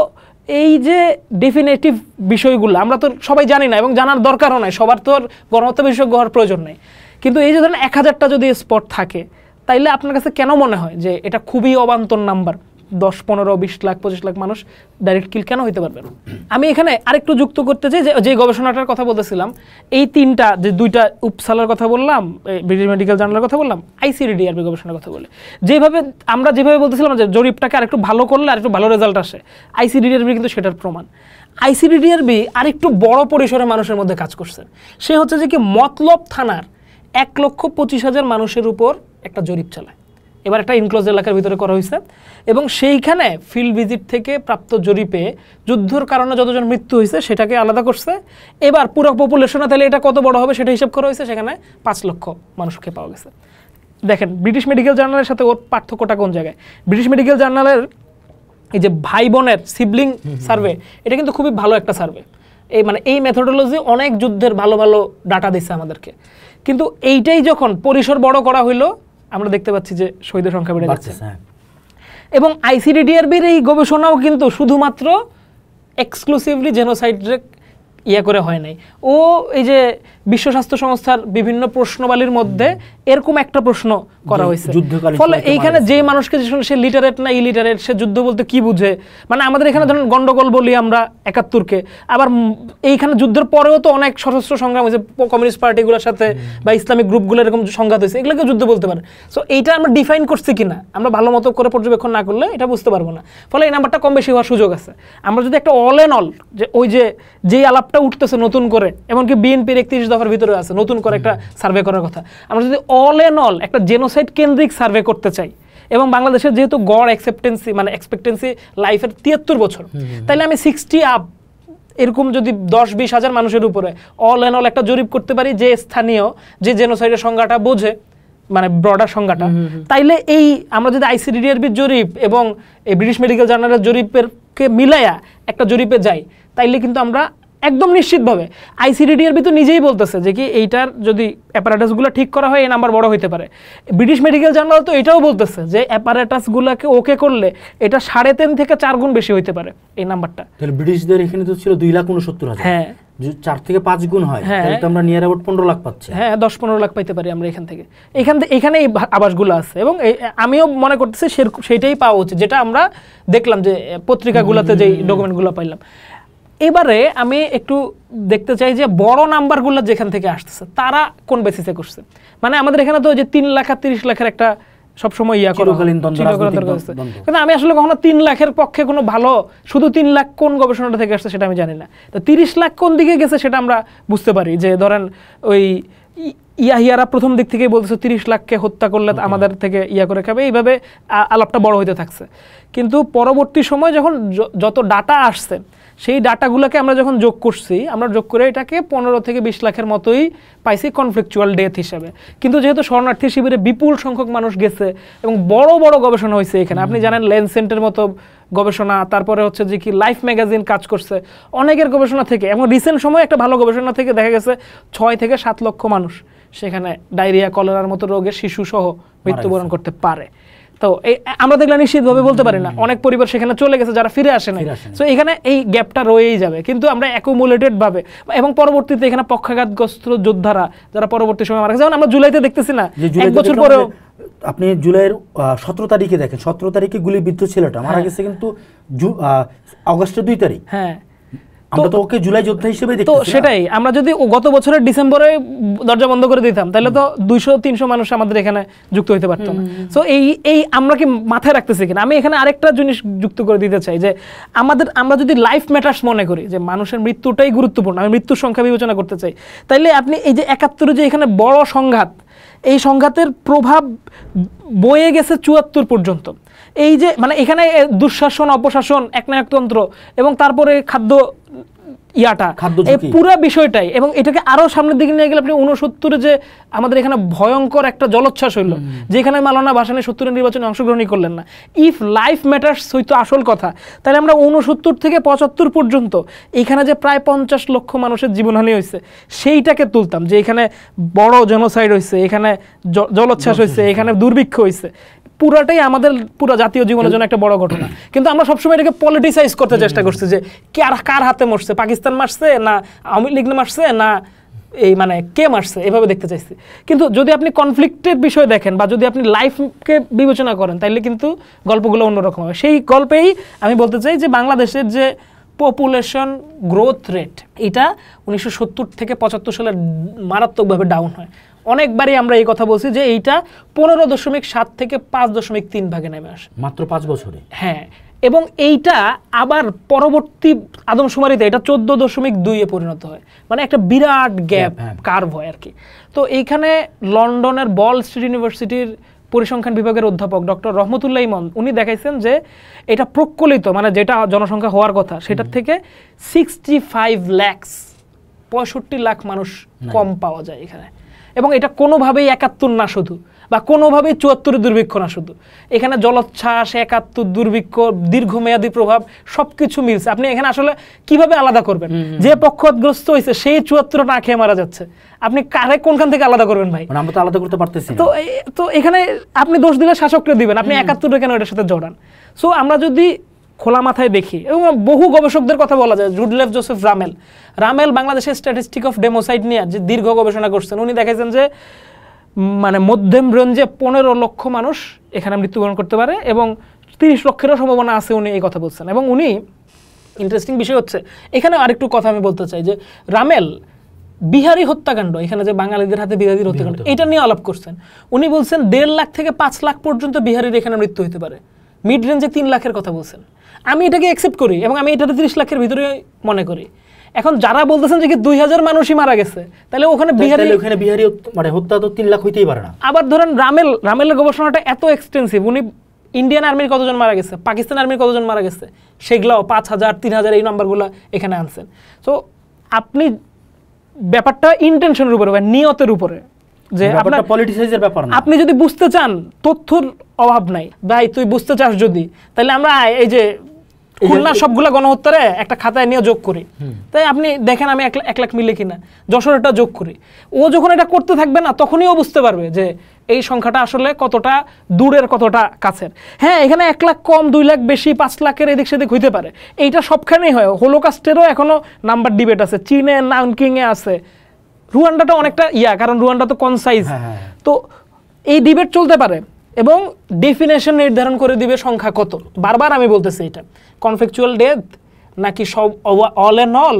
এই যে ডেফিনেটিভ বিষয়গুলো আমরা তো সবাই জানি না এবং জানার দরকারও নাই, সবার তো আর গণহত্যা বিশেষজ্ঞ হওয়ার প্রয়োজন নেই। কিন্তু এই যে ধরেন 1000টা যদি স্পট থাকে, তাইলে আপনার কাছে কেন মনে হয় যে এটা খুবই অবান্তর নাম্বার? 10, 15, 20 লাখ 25 লাখ মানুষ ডাইরেক্ট কিল কেন হইতে পারবে? আমি এখানে আরেকটু যুক্ত করতে চাই যে গবেষণাটার কথা বলতেছিলাম, এই 3টা যে 2টা উপসালার কথা বললাম, ব্রিটিশ মেডিকেল জার্নালের কথা বললাম, আইসিডিডিআরবি গবেষণার কথা বলে আমরা যেভাবে বলতেছিলাম যে জরিপটাকে আরেকটু ভালো করলে আরেকটু ভালো রেজাল্ট আসে, আইসিডিডিআরবি কিন্তু সেটার প্রমাণ। আইসিডিডিআরবি আরেকটু বড় পরিসরে মানুষের মধ্যে কাজ করছে। সে হচ্ছে যে কি মতলব থানার 1,25,000 মানুষের উপর একটা জরিপ চালায়। এবার একটা ইনক্লোজ এলাকার ভিতরে করা হয়েছে এবং সেইখানে ফিল্ড ভিজিট থেকে প্রাপ্ত জরিপে যুদ্ধের কারণে যতজন মৃত্যু হয়েছে সেটাকে আলাদা করছে। এবার পুরো পপুলেশনে তাহলে এটা কত বড় হবে সেটা হিসাব করা হয়েছে, সেখানে 5 লক্ষ মানুষকে পাওয়া গেছে। দেখেন ব্রিটিশ মেডিকেল জার্নালের সাথে ওর পার্থক্যটা কোন জায়গায়? ব্রিটিশ মেডিকেল জার্নালের এই যে ভাই বোনের সিবলিং সার্ভে, এটা কিন্তু খুবই ভালো একটা সার্ভে। এই মেথোডোলজি অনেক যুদ্ধের ভালো ভালো ডাটা দিচ্ছে আমাদেরকে। কিন্তু এইটাই যখন পরিসর বড় করা হইলো, আমরা দেখতে পাচ্ছি যে শহীদের সংখ্যা বেড়ে যাচ্ছে। এবং আইসিডিডিআরবির এই গবেষণাও কিন্তু শুধুমাত্র এক্সক্লুসিভলি জেনোসাইড করে হয় নাই। ও এই যে বিশ্ব স্বাস্থ্য সংস্থার বিভিন্ন প্রশ্নবালির মধ্যে এরকম একটা প্রশ্ন করা হয়েছে, ফলে এইখানে যে মানুষকে সে লিটারেট না ইলিটারেট, সে যুদ্ধ বলতে কি বুঝে, মানে আমাদের এখানে ধরেন গন্ডগোল বলি আমরা 71-কে, আবার এইখানে যুদ্ধের পরেও তো অনেক সশস্ত্র সংগ্রাম হয়েছে কমিউনিস্ট পার্টিগুলোর সাথে বা ইসলামিক গ্রুপগুলো এরকম সংঘাত হয়েছে, এগুলোকে যুদ্ধ বলতে পারে। সো এইটা আমরা ডিফাইন করছি কিনা আমরা ভালো মতো করে পর্যবেক্ষণ না করলে এটা বুঝতে পারবো না, ফলে এই নাম্বারটা কম বেশি হওয়ার সুযোগ আছে। আমরা যদি একটা অল এন অল, যে ওই যেই আলাপটা উঠতেছে নতুন করে, এমনকি বিএনপির 31 দফার ভিতরে আছে নতুন করে একটা সার্ভে করার কথা, আমরা যদি অল এন অল একটা জেনোসাইড কেন্দ্রিক সার্ভে করতে চাই, এবং বাংলাদেশের যেহেতু গড় এক্সপেক্টেন্সি লাইফের 73 বছর, তাইলে আমি 60 আপ এরকম যদি 10-20 হাজার মানুষের উপরে অল এন অল একটা জরিপ করতে পারি, যে স্থানীয় যে জেনোসাইডের সংজ্ঞাটা বোঝে, মানে ব্রডার সংজ্ঞাটা, তাইলে এই আমরা যদি আইসিডিডিআরবির জরিপ এবং এই ব্রিটিশ মেডিকেল জার্নালের জরিপের কে মিলাইয়া একটা জরিপে যাই, তাইলে কিন্তু আমরা একদম নিশ্চিতভাবে আইসিডিডিআরবি তো নিজেই বলতেছে যে কি এইটার যদি অ্যাপারেটাসগুলো ঠিক করা হয় এই নাম্বার বড় হতে পারে। ব্রিটিশ মেডিকেল জার্নাল তো এটাও বলতেছে যে অ্যাপারেটাসগুলোকে ওকে করলে এটা 3.5 থেকে 4 গুণ বেশি হইতে পারে এই নাম্বারটা। তাহলে ব্রিটিশদের এখানে তো ছিল 2,69,000। হ্যাঁ, 4 থেকে 5 গুণ হয়, তাহলে তো আমরা নিয়ার অ্যাবাউট 15 লাখ পাচ্ছি। হ্যাঁ, 10-15 লাখ পাইতে পারি আমরা এখান থেকে। এখানে এই আবাসগুলো আছে এবং আমিও মনে করতেছি সেটাই পাওয়া উচিত, যেটা আমরা দেখলাম যে পত্রিকাগুলোতে যেই ডকুমেন্টগুলো পাইলাম। এবারে আমি একটু দেখতে চাই যে বড় নাম্বারগুলো যেখান থেকে আসতেছে তারা কোন বেসিসে করছে। মানে আমাদের এখানে তো যে 3 লাখ আর 30 লাখের একটা সবসময় কিন্তু আমি আসলে কখনো 3 লাখের পক্ষে কোনো ভালো, শুধু 3 লাখ কোন গবেষণাটা থেকে আসছে সেটা আমি জানি না। তো 30 লাখ কোন দিকে গেছে সেটা আমরা বুঝতে পারি, যে ধরেন ওই ইয়াহিয়ারা প্রথম দিক থেকেই বলতেছে 30 লাখকে হত্যা করলে আমাদের থেকে করে খাবে, এইভাবে আলাপটা বড় হইতে থাকছে। কিন্তু পরবর্তী সময় যখন যত ডাটা আসছে সেই ডাটাগুলোকে আমরা যখন যোগ করছি, আমরা যোগ করে এটাকে 15 থেকে 20 লাখের মতোই পাইছি কনফ্লিকচুয়াল ডেথ হিসাবে। কিন্তু যেহেতু শরণার্থী শিবিরে বিপুল সংখ্যক মানুষ গেছে এবং বড় বড় গবেষণা হয়েছে এখানে, আপনি জানেন ল্যান্সেটের মতো গবেষণা, তারপরে হচ্ছে যে কি লাইফ ম্যাগাজিন কাজ করছে অনেকের গবেষণা থেকে, এবং রিসেন্ট সময় একটা ভালো গবেষণা থেকে দেখা গেছে 6 থেকে 7 লক্ষ মানুষ সেখানে ডায়রিয়া, কলেরার মতো রোগে শিশু সহ মৃত্যুবরণ করতে পারে। তো আমরা দেখলে নিশ্চিতভাবে বলতে পারি না, অনেক পরিবার সেখানে চলে গেছে যারা ফিরে আসে না। সো এখানে এই গ্যাপটা রয়েই যাবে, কিন্তু আমরা অ্যাকুমুলেটেড ভাবে এবং পরবর্তীতে এখানে পক্ষাঘাতগ্রস্ত যোদ্ধারা যারা পরবর্তী সময় মারা গেছে, যেমন আমরা জুলাইতে দেখতেছি না, 1 বছর পরেও আপনি জুলাইয়ের 17 তারিখে দেখেন, 17 তারিখে গুলিবিদ্ধ ছেলেটা মারা গেছে কিন্তু আগস্টের 2 তারিখ। হ্যাঁ, আমরা তো ওকে জুলাই যোদ্ধা হিসেবে দেখতেছি। তো সেটাই, আমরা যদি গত বছরের ডিসেম্বরে দরজা বন্ধ করে দিতাম তাহলে তো 200-300 মানুষ আমাদের এখানে যুক্ত হইতে পারতো না। সো এই আমরা কি মাথায় রাখতেছি কিনা, আমি এখানে আরেকটা জিনিস যুক্ত করে দিতে চাই যে আমরা যদি লাইফ ম্যাটার্স মনে করি, যে মানুষের মৃত্যুটাই গুরুত্বপূর্ণ, আমি মৃত্যুর সংখ্যা বিবেচনা করতে চাই, তাইলে আপনি এই যে 71 যে এখানে বড় সংঘাত, এই সংঘাতের প্রভাব বয়ে গেছে 74 পর্যন্ত। এই যে মানে এখানে দুঃশাসন, অপশাসন, একনায়কতন্ত্র এবং তারপরে খাদ্য এই পুরো বিষয়টাই, এবং এটাকে আরো সামনের দিকে নিয়ে গেলে আপনি 69 যে আমাদের এখানে ভয়ঙ্কর একটা জলোচ্ছ্বাস হইলো, যেখানে মাওলানা ভাসানী 70 নির্বাচনে অংশগ্রহণই করলেন না। ইফ লাইফ ম্যাটার্স হইতো আসল কথা, তাহলে আমরা 69 থেকে 75 পর্যন্ত এখানে যে প্রায় 50 লক্ষ মানুষের জীবনহানি হয়েছে সেইটাকে তুলতাম, যে এখানে বড় জেনোসাইড হয়েছে, এখানে জলোচ্ছ্বাস হয়েছে, এখানে দুর্ভিক্ষ হয়েছে, পুরাটাই আমাদের পুরো জাতীয় জীবনের জন্য একটা বড় ঘটনা। কিন্তু আমরা সবসময় এটাকে পলিটিসাইজ করতে চেষ্টা করছি, যে কার হাতে মারছে, পাকিস্তান মারছে না আওয়ামী লীগ মারছে না এই মানে কে মারছে, এভাবে দেখতে চাইছি। কিন্তু যদি আপনি কনফ্লিক্টের বিষয় দেখেন বা যদি আপনি লাইফকে বিবেচনা করেন, তাহলে কিন্তু গল্পগুলো অন্যরকম হবে। সেই গল্পেই আমি বলতে চাই যে বাংলাদেশের যে পপুলেশন গ্রোথ রেট, এটা 1970 থেকে 75 সালে মারাত্মকভাবে ডাউন হয়। অনেকবারই আমরা এই কথা বলছি যে এইটা 15.7 থেকে 5.3 ভাগে নেমে আসে মাত্র 5 বছরে। হ্যাঁ, এবং এইটা আবার পরবর্তী আদমশুমারিতে এটা 14.2-এ পরিণত হয়, মানে একটা বিরাট গ্যাপ কার্ভ হয় আর কি। তো এইখানে লন্ডনের বল স্ট্রিট ইউনিভার্সিটির পরিসংখ্যান বিভাগের অধ্যাপক ডক্টর রহমতুল্লাহ ইমন উনি দেখাইছেন যে এটা প্রকলিত, মানে যেটা জনসংখ্যা হওয়ার কথা সেটার থেকে 65 লাখ 65 লাখ মানুষ কম পাওয়া যায় এখানে। এবং এটা কোনোভাবেই 71 না শুধু, বা কোনোভাবেই 74 দুর্ভিক্ষ না শুধু, এখানে জলোচ্ছ্বাস, 71 দুর্ভিক্ষ, দীর্ঘমেয়াদী প্রভাব সবকিছু মিলছে। আপনি এখানে আসলে কিভাবে আলাদা করবেন? যে পক্ষগ্রস্ত হয়েছে সেই 74 না খেয়ে মারা যাচ্ছে, আপনি কারে কোনখান থেকে আলাদা করবেন ভাই? আমরা তো আলাদা করতে পারতেছি না। তো এখানে আপনি দোষ দিলে শাসককে দিবেন, আপনি 71 কেন এটার সাথে জড়ান? সো আমরা যদি খোলা মাথায় দেখি, এবং বহু গবেষকদের কথা বলা যায়, রুডলেফ জোসেফ রামেল বাংলাদেশের স্ট্যাটিস্টিক অফ ডেমোসাইড নিয়ে যে দীর্ঘ গবেষণা করছেন, উনি দেখাইছেন যে মানে মধ্যম রেঞ্জে 15 লক্ষ মানুষ এখানে মৃত্যুবরণ করতে পারে এবং 30 লক্ষেরও সম্ভাবনা আছে, উনি এই কথা বলছেন। এবং উনি ইন্টারেস্টিং বিষয় হচ্ছে এখানে আরেকটু কথা আমি বলতে চাই, যে রামেল বিহারি হত্যাকাণ্ড, এখানে যে বাঙালিদের হাতে বিহারির হত্যাকাণ্ড, এটা নিয়ে আলাপ করছেন। উনি বলছেন 1.5 লাখ থেকে 5 লাখ পর্যন্ত বিহারির এখানে মৃত্যু হতে পারে, মিড রেঞ্জে 3 লাখের কথা বলছেন। আমি এটাকে অ্যাকসেপ্ট করি এবং আমি এটাকে 30 লাখের ভিতরে মনে করি। এখন যারা বলতেছেন যে 2000 মানুষই মারা গেছে, তাহলে ওখানে বিহারি মানে হত্যা তো 3 লাখ হইতেই পারে না। আবার ধরেন রামেলের গবেষণাটা এত এক্সটেন্সিভ, উনি ইন্ডিয়ান আর্মির কতজন মারা গেছে, পাকিস্তান আর্মির কতজন মারা গেছে, সেগুলাও 5000, 3000 এই নাম্বারগুলো এখানে আনছেন। তো আপনি ব্যাপারটা ইন্টেনশনের উপরে বা নিয়তের উপরে, যে আপনার পলিটিসাইজের ব্যাপার না। আপনি যদি বুঝতে চান, তথ্যর অভাব নাই ভাই, তুই বুঝতে চাস যদি, তাহলে আমরা এই যে খুলনার সবগুলা গণহত্যারে একটা খাতায় নিয়ে যোগ করি, তাই আপনি দেখেন আমি 1 লাখ মিলে কিনা, যশোরেরটা যোগ করি। ও যখন এটা করতে থাকবে না, তখনই ও বুঝতে পারবে যে এই সংখ্যাটা আসলে কতটা দূরের, কতটা কাছের। হ্যাঁ, এখানে 1 লাখ কম, 2 লাখ বেশি, 5 লাখের এদিক সেদিক হইতে পারে, এইটা সবখানেই হয়। হোলোকাস্টেরও এখনো নাম্বার ডিবেট আছে, চীনে, নানকিংয়ে আছে, রুয়ান্ডাটা অনেকটা কারণ রুয়ান্ডা তো কনসাইজ। তো এই ডিবেট চলতে পারে এবং ডেফিনেশন নির্ধারণ করে দিবে সংখ্যা কত। বারবার আমি বলতেছি, এটা কনফ্লিকচুয়াল ডেথ নাকি সব অল এন্ড অল,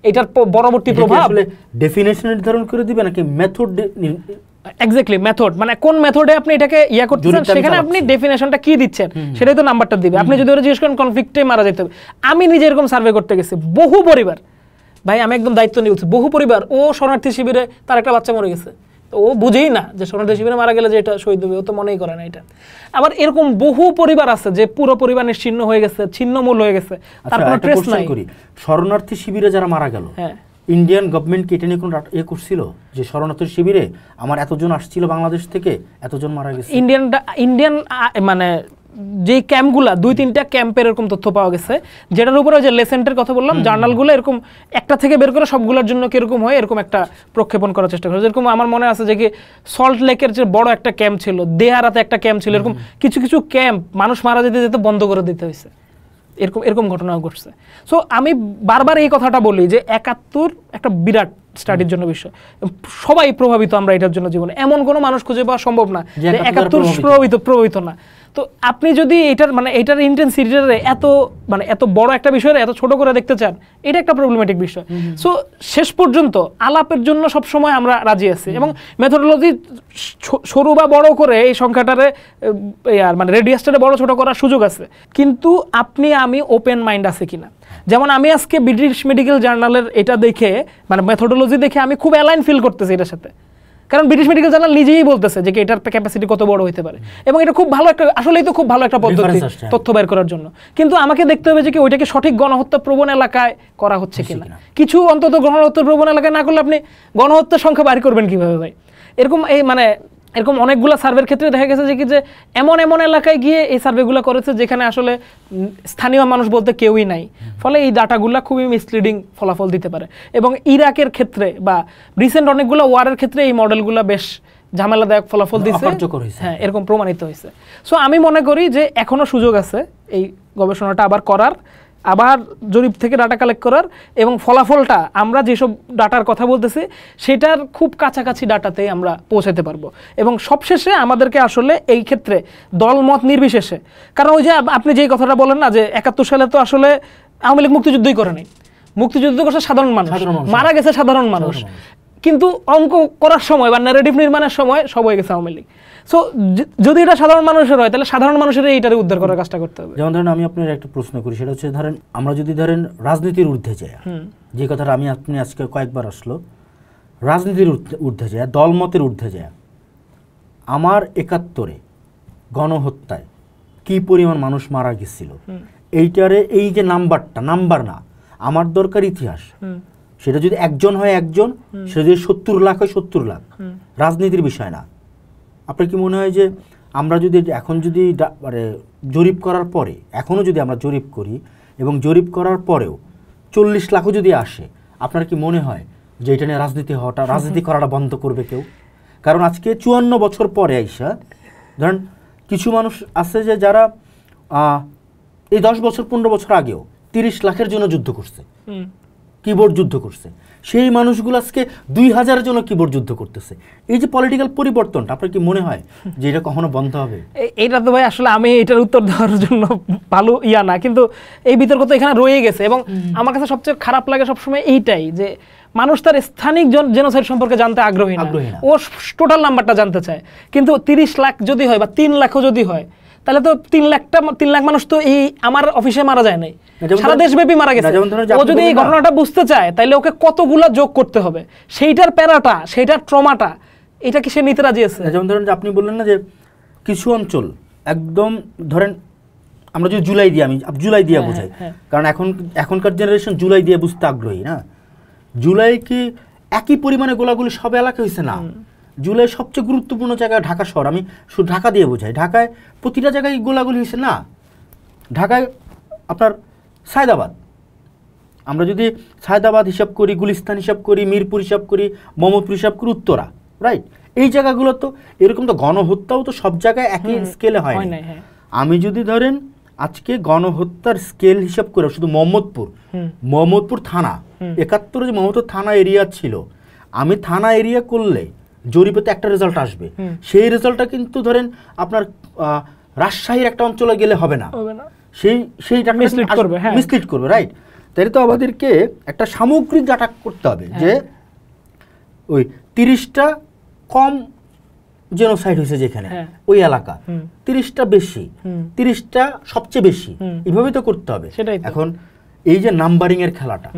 এটার পরবর্তী প্রভাব ডেফিনেশন নির্ধারণ করে দিবে নাকি মেথড? এক্স্যাক্টলি, মেথড, মানে কোন মেথডে আপনি এটাকে করতেছেন, সেখানে আপনি ডেফিনেশনটা কি দিচ্ছেন সেটাই তো নাম্বারটা দিবে। আপনি যদি ওরা জিজ্ঞেস করেন কনফ্লিক্টে মারা যেতে হবে, আমি নিজে এরকম সার্ভে করতে গেছি, বহু পরিবার, ভাই আমি একদম দায়িত্ব নিয়ে বলছি, বহু পরিবার ও শরণার্থী শিবিরে তার একটা বাচ্চা মরে গেছে, তো ও বুঝেই না যে শরণার্থী শিবিরে মারা গেলে যে এটা শহীদ হবে, ও তো মনেই করে না এটা। আবার এরকম বহু পরিবার আছে যে পুরো পরিবার নিশ্চিহ্ন হয়ে গেছে, ছিন্নমূল হয়ে গেছে, তার কোনো ট্রেস নাই। শরণার্থী শিবিরে যারা মারা গেল, ইন্ডিয়ান গভর্নমেন্ট কি এটা নিয়ে কোনো করছিল যে শরণার্থী শিবিরে আমার এতজন আসছিল বাংলাদেশ থেকে, এতজন মারা গেছে? ইন্ডিয়ান মানে যে ক্যাম্পগুলা, 2-3টা ক্যাম্পের এরকম তথ্য পাওয়া গেছে, যেটার উপরে যে লেসেন্টের কথা বললাম, জার্নালগুলো এরকম একটা থেকে বের করে সবগুলোর জন্য কিরকম হয় এরকম একটা প্রক্ষেপণ করার চেষ্টা করে। যেরকম আমার মনে আছে যে কি সল্ট লেকের যে বড় একটা ক্যাম্প ছিল, দেহারাতে একটা ক্যাম্প ছিল, এরকম কিছু কিছু ক্যাম্প মানুষ মারা যেতে যেতে বন্ধ করে দিতে হয়েছে, এরকম ঘটনা ঘটছে। সো আমি বারবার এই কথাটা বলি যে 71 একটা বিরাট স্টাডির জন্য বিষয়, সবাই প্রভাবিত আমরা এটার জন্য জীবনে, এমন কোনো মানুষ খুঁজে পাওয়া সম্ভব না যে 71 প্রভাবিত না। তো আপনি যদি এটার ইন্টেন্সিটিটারে এত বড় একটা বিষয় এত ছোট করে দেখতে চান, এটা একটা প্রবলেমেটিক বিষয়। সো শেষ পর্যন্ত আলাপের জন্য সবসময় আমরা রাজি আছি, এবং মেথোডোলজি সরু বা বড় করে এই সংখ্যাটারে রেডিয়াসটারে বড় ছোট করার সুযোগ আছে, কিন্তু আমি ওপেন মাইন্ড আছে কিনা। যেমন আমি আজকে ব্রিটিশ মেডিকেল জার্নালের এটা দেখে, মেথোডোলজি দেখে আমি খুব অ্যালাইন ফিল করতেছি এটার সাথে, কারণ ব্রিটিশ মেডিকেল জার্নাল নিজেই বলতেছে যে এটার ক্যাপাসিটি কত বড় হতে পারে, এবং এটা খুব ভালো একটা, আসলেই তো খুব ভালো একটা পদ্ধতি তথ্য বের করার জন্য। কিন্তু আমাকে দেখতে হবে যে ওইটাকে সঠিক গণহত্যা প্রবণ এলাকায় করা হচ্ছে কিনা। কিছু অন্তত গণহত্যা প্রবণ এলাকায় না করলে আপনি গণহত্যার সংখ্যা বাড়ি করবেন কিভাবে ভাই? এরকম অনেকগুলো সার্ভের ক্ষেত্রে দেখা গেছে যে এমন এলাকায় গিয়ে এই সার্ভেগুলো করেছে যেখানে আসলে স্থানীয় মানুষ বলতে কেউই নাই, ফলে এই ডাটাগুলো খুবই মিসলিডিং ফলাফল দিতে পারে। এবং ইরাকের ক্ষেত্রে বা রিসেন্ট অনেকগুলো ওয়ারের ক্ষেত্রে এই মডেলগুলো বেশ ঝামেলাদায়ক ফলাফল দিচ্ছে, হ্যাঁ, এরকম প্রমাণিত হয়েছে। সো আমি মনে করি যে এখনো সুযোগ আছে এই গবেষণাটা আবার করার, আবার জরিপ থেকে ডাটা কালেক্ট করার, এবং ফলাফলটা আমরা যেসব ডাটার কথা বলতেছি সেটার খুব কাছাকাছি ডাটাতেই আমরা পৌঁছাতে পারবো। এবং সবশেষে আমাদেরকে আসলে এই ক্ষেত্রে দলমত নির্বিশেষে, কারণ ওই যে আপনি যেই কথাটা বলেন না যে 71 সালে তো আসলে আওয়ামী লীগ মুক্তিযুদ্ধই করে নাই, মুক্তিযুদ্ধ করছে সাধারণ মানুষ, মারা গেছে সাধারণ মানুষ, কিন্তু অঙ্ক করার সময় বা ন্যারেটিভ নির্মাণের সময় সব হয়ে গেছে আওয়ামী লীগ। সো যদি এটা সাধারণ মানুষের হয়, তাহলে সাধারণ মানুষের এইটারে উদ্ধার করার কাজটা করতে হবে। যেমন ধরেন আমি আপনার একটা প্রশ্ন করি, সেটা হচ্ছে ধরেন আমরা যদি রাজনীতির ঊর্ধ্বে যাই, যে কথাটা আপনি আজকে কয়েকবার আসলো, রাজনীতির ঊর্ধ্বে যায়, দলমতের ঊর্ধ্বে যায়, আমার 71-এ গণহত্যায় কি পরিমাণ মানুষ মারা গেছিল, এইটারে এই যে নাম্বার না, আমার দরকার ইতিহাস। সেটা যদি একজন হয় একজন, সেটা যদি 70 লাখ হয় 70 লাখ, রাজনীতির বিষয় না। আপনার কি মনে হয় যে আমরা যদি এখন যদি জরিপ করার পরে, এখনও যদি আমরা জরিপ করি এবং জরিপ করার পরেও 40 লাখও যদি আসে, আপনার কি মনে হয় যে এটা নিয়ে রাজনীতি করাটা বন্ধ করবে কেউ? কারণ আজকে 54 বছর পরে আইসা ধরেন কিছু মানুষ আছে যে যারা এই 10 বছর 15 বছর আগেও 30 লাখের জন্য যুদ্ধ করছে, কিবোর্ড যুদ্ধ করছে, সেই মানুষগুলো আজকে 2000-এর জন্য কিবোর্ড যুদ্ধ করতেছে। এই যে পলিটিক্যাল পরিবর্তনটা, আপনার কি মনে হয় যে এটা কখনো বন্ধ হবে? এইটা তো ভাই আসলে আমি এটার উত্তর দেওয়ার জন্য ভালো না, কিন্তু এই বিতর্ক তো এখানে রয়ে গেছে। এবং আমার কাছে সবচেয়ে খারাপ লাগে সবসময় এইটাই যে মানুষ তার স্থানিক জেনোসাইড সম্পর্কে জানতে আগ্রহী না, ও টোটাল নাম্বারটা জানতে চায়। কিন্তু 30 লাখ যদি হয় বা 3 লাখও যদি হয়, তাহলে তো 3 লাখ মানুষ তো এই আমার অফিসে মারা যায় নাই, সারা দেশব্যাপী মারা গেছে। ও যদি এই ঘটনাটা বুঝতে চায়, তাহলে ওকে কতগুলা যোগ করতে হবে, সেইটার প্যারাটা, সেইটার ট্রমাটা, এটা কি সে নিতে রাজি আছে? যেমন ধরেন যে আপনি বললেন না যে কিছু অঞ্চল একদম ধরেন, আমরা যদি জুলাই দিয়ে বোঝাই, কারণ এখনকার জেনারেশন জুলাই দিয়ে বুঝতে আগ্রহী না। জুলাই কি একই পরিমাণে গোলাগুলি সব এলাকা হয়েছে না, জুলাই সবচেয়ে গুরুত্বপূর্ণ জায়গা ঢাকা শহর, আমি শুধু ঢাকা দিয়ে বোঝাই, ঢাকায় প্রতিটা জায়গায় গোলাগুলি হয়েছে না। ঢাকায় আপনার সায়দাবাদ, আমরা যদি সায়দাবাদ হিসাব করি, গুলিস্তান হিসাব করি, মিরপুর হিসাব করি, মোহাম্মদপুর হিসাব করি, উত্তরা, রাইট, এই জায়গাগুলো তো এরকম তো গণহত্যাও তো সব জায়গায় একই স্কেলে হয় না। আমি যদি ধরেন আজকে গণহত্যার স্কেল হিসাব করে শুধু মোহাম্মদপুর থানা 71 যে মোহাম্মদপুর থানা এরিয়া ছিল, আমি থানা এরিয়া করলে জরিপে তো একটা রেজাল্ট আসবে, সেই রেজাল্টটা কিন্তু ধরেন আপনার রাজশাহীর একটা অঞ্চলে গেলে হবে না, সেইটা মিসলিড করবে, রাইট। তাহলে তো আমাদেরকে একটা সামগ্রিক ডাটা করতে হবে যে ওই 30টা কম জেনোসাইড হয়েছে যেখানে ওই এলাকা, 30টা বেশি, 30টা সবচেয়ে বেশি, এইভাবেই তো করতে হবে। এখন এই যে নাম্বারিং এর খেলাটা,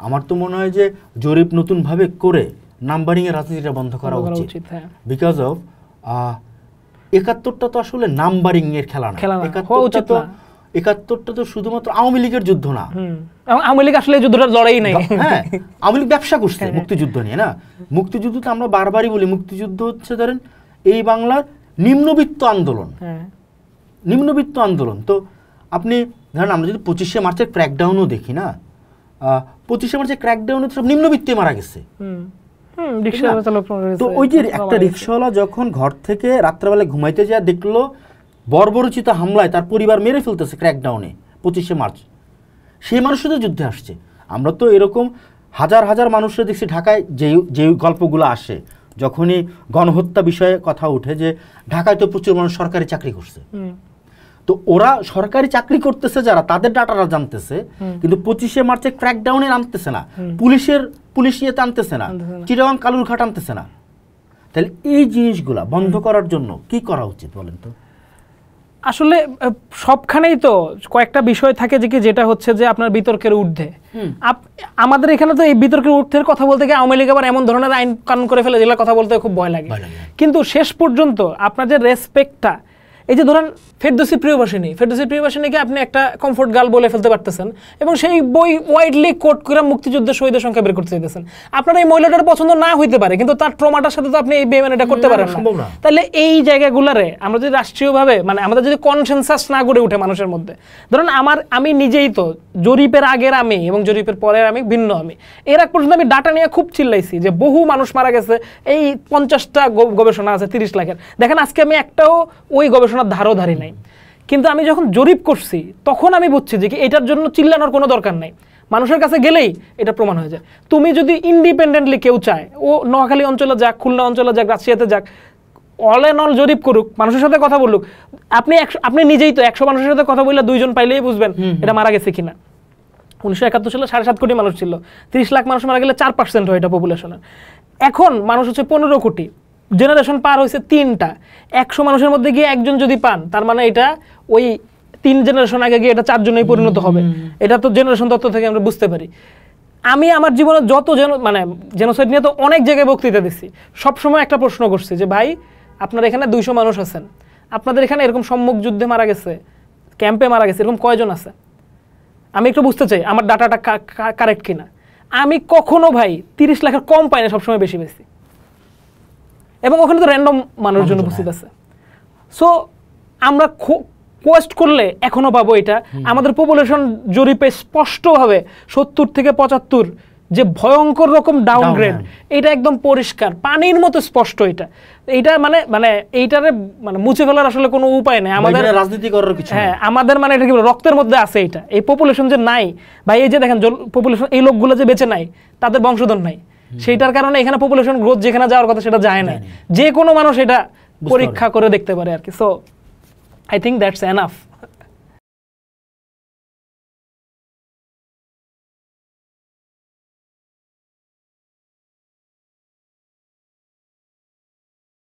আমার তো মনে হয় যে জরিপ নতুন ভাবে করে নাম্বারিং এর রাজনীতিটা বন্ধ করা উচিত, বিকজ অফ 71টা তো আসলে নাম্বারিং এর খেলা না, 71টা তো শুধুমাত্র আওয়ামী লীগের যুদ্ধ না, আওয়ামী লীগ আসলে যুদ্ধটা লড়াই নাই, হ্যাঁ আওয়ামী লীগ ব্যবসা করছে মুক্তিযুদ্ধ নিয়ে না। মুক্তিযুদ্ধ তো আমরা বারবারই বলি, মুক্তিযুদ্ধ হচ্ছে ধরেন এই বাংলার নিম্নবিত্ত আন্দোলন। তো আপনি ধরেন আমরা যদি 25শে মার্চের ক্র্যাকডাউনও দেখি না, 25শে মার্চের ক্র্যাকডাউনে সব নিম্নবিত্তে মারা গেছে। তো ওই যে একটা রিক্সাওয়ালা যখন ঘর থেকে রাত্রেবেলা ঘুমাইতে যায় দেখলো বর্বরচিত হামলায় তার পরিবার মেরে ফেলতেছে ক্র্যাকডাউনে 25শে মার্চ, সেই মানুষও তো যুদ্ধে আসছে। আমরা তো এরকম হাজার হাজার মানুষের দেখছি ঢাকায় যে গল্পগুলো আসে যখনই গণহত্যা বিষয়ে কথা উঠে, যে ঢাকায় তো প্রচুর মানুষ সরকারি চাকরি করছে, তো ওরা সরকারি চাকরি করতেছে যারা, তাদের ডাটাটা জানতেছে, কিন্তু 25শে মার্চে ক্র্যাকডাউনে আনতেছে না, পুলিশ ইয়েতে আনতেছে না, চিটাগাং কালুরঘাট আনতেছে না। তাহলে এই জিনিসগুলা বন্ধ করার জন্য কি করা উচিত বলেন তো? আসলে সবখানেই তো কয়েকটা বিষয় থাকে যেটা হচ্ছে যে আপনার বিতর্কের ঊর্ধ্বে। আমাদের এখানে তো এই বিতর্কের ঊর্ধ্বের কথা বলতে গিয়ে আওয়ামী লীগ আবার এমন ধরনের আইন কানুন করে ফেলে যেগুলো কথা বলতে খুব ভয় লাগে। কিন্তু শেষ পর্যন্ত আপনার যে রেসপেক্টটা, এই যে ধরেন ফেরদৌসী প্রিয়বাসিনীকে আপনি একটা কমফোর্ট গার্ল বলে ফেলতে পারতেছেন এবং সেই বই ওয়াইডলি কোট করে মুক্তিযুদ্ধের শহীদের সংখ্যা বের করতে চাইতেছেন। আপনার এই মহিলাটার পছন্দ না হইতে পারে, কিন্তু তার ট্রমাটার সাথে তো আপনি এই বেমানিটা করতে পারেন না। তাহলে এই জায়গাগুলোরে আমরা যদি রাষ্ট্রীয়ভাবে মানে আমাদের যদি কনসেনসাস না গড়ে উঠে মানুষের মধ্যে, ধরুন আমি নিজেই তো জরিপের আগের আমি এবং জরিপের পরের আমি ভিন্ন, আমি এর আগ পর্যন্ত আমি ডাটা নিয়ে খুব চিল্লাইছি যে বহু মানুষ মারা গেছে, এই 50টা গবেষণা আছে 30 লাখের, দেখেন আজকে আমি একটাও ওই গবেষণার ধারি নাই। কিন্তু আমি যখন জরিপ করছি তখন আমি বুঝছি যে এটার জন্য চিল্লানোর কোনো দরকার নাই, মানুষের কাছে গেলেই এটা প্রমাণ হয়ে যায়। তুমি যদি ইন্ডিপেন্ডেন্টলি কেউ চায়, ও নোয়াখালী অঞ্চলে যাক, খুলনা অঞ্চলে যাক, রাজশাহীতে যাক, অল এন্ড অল জরিপ করুক, মানুষের সাথে কথা বলুক, আপনি নিজেই তো 100 মানুষের সাথে কথা বললে 2 জন পাইলেই বুঝবেন এটা মারা গেছে কিনা। 1971 সালে 7.5 কোটি মানুষ ছিল, 30 লাখ মানুষ মারা গেলে 4% হয় এটা পপুলেশনের। এখন মানুষ হচ্ছে 15 কোটি, জেনারেশন পার হয়েছে 3টা, 100 মানুষের মধ্যে গিয়ে একজন যদি পান, তার মানে এটা ওই 3 জেনারেশন আগে গিয়ে এটা 4 জনেই পরিণত হবে। এটা তো জেনারেশন তত্ত্ব থেকে আমরা বুঝতে পারি। আমি আমার জীবনে যত জেনোসাইড নিয়ে তো অনেক জায়গায় বক্তৃতা দিচ্ছি, সবসময় একটা প্রশ্ন করছি যে ভাই আপনার এখানে 200 মানুষ আছেন, আপনাদের এখানে এরকম সম্মুখ যুদ্ধে মারা গেছে, ক্যাম্পে মারা গেছে, এরকম কয়জন আছে? আমি একটু বুঝতে চাই আমার ডাটাটা কারেক্ট কিনা। আমি কখনো ভাই 30 লাখের কম পাই না, সবসময় বেশি বেশি, এবং ওখানে তো র্যান্ডম মানুষজন উপস্থিত আছে। সো আমরা কোয়েস্ট করলে এখনো পাবো এটা। আমাদের পপুলেশন জরিপে স্পষ্টভাবে 70 থেকে 75 যে ভয়ঙ্কর রকম ডাউনগ্রেড, এটা একদম পরিষ্কার পানির মতো স্পষ্ট। এইটা মানে এইটারে মানে মুছে ফেলার আসলে কোনো উপায় নেই আমাদের, রাজনীতি করার কিছু। হ্যাঁ, আমাদের মানে এটা কি রক্তের মধ্যে আছে এটা। এই পপুলেশন যে নাই ভাই, এই যে দেখেন পপুলেশন, এই লোকগুলো যে বেঁচে নাই তাদের বংশধর নাই, সেইটার কারণে এখানে পপুলেশন গ্রোথ যেখানে যাওয়ার কথা সেটা যায় না। যে কোনো মানুষ এটা পরীক্ষা করে দেখতে পারে আর কি। So I think that's enough.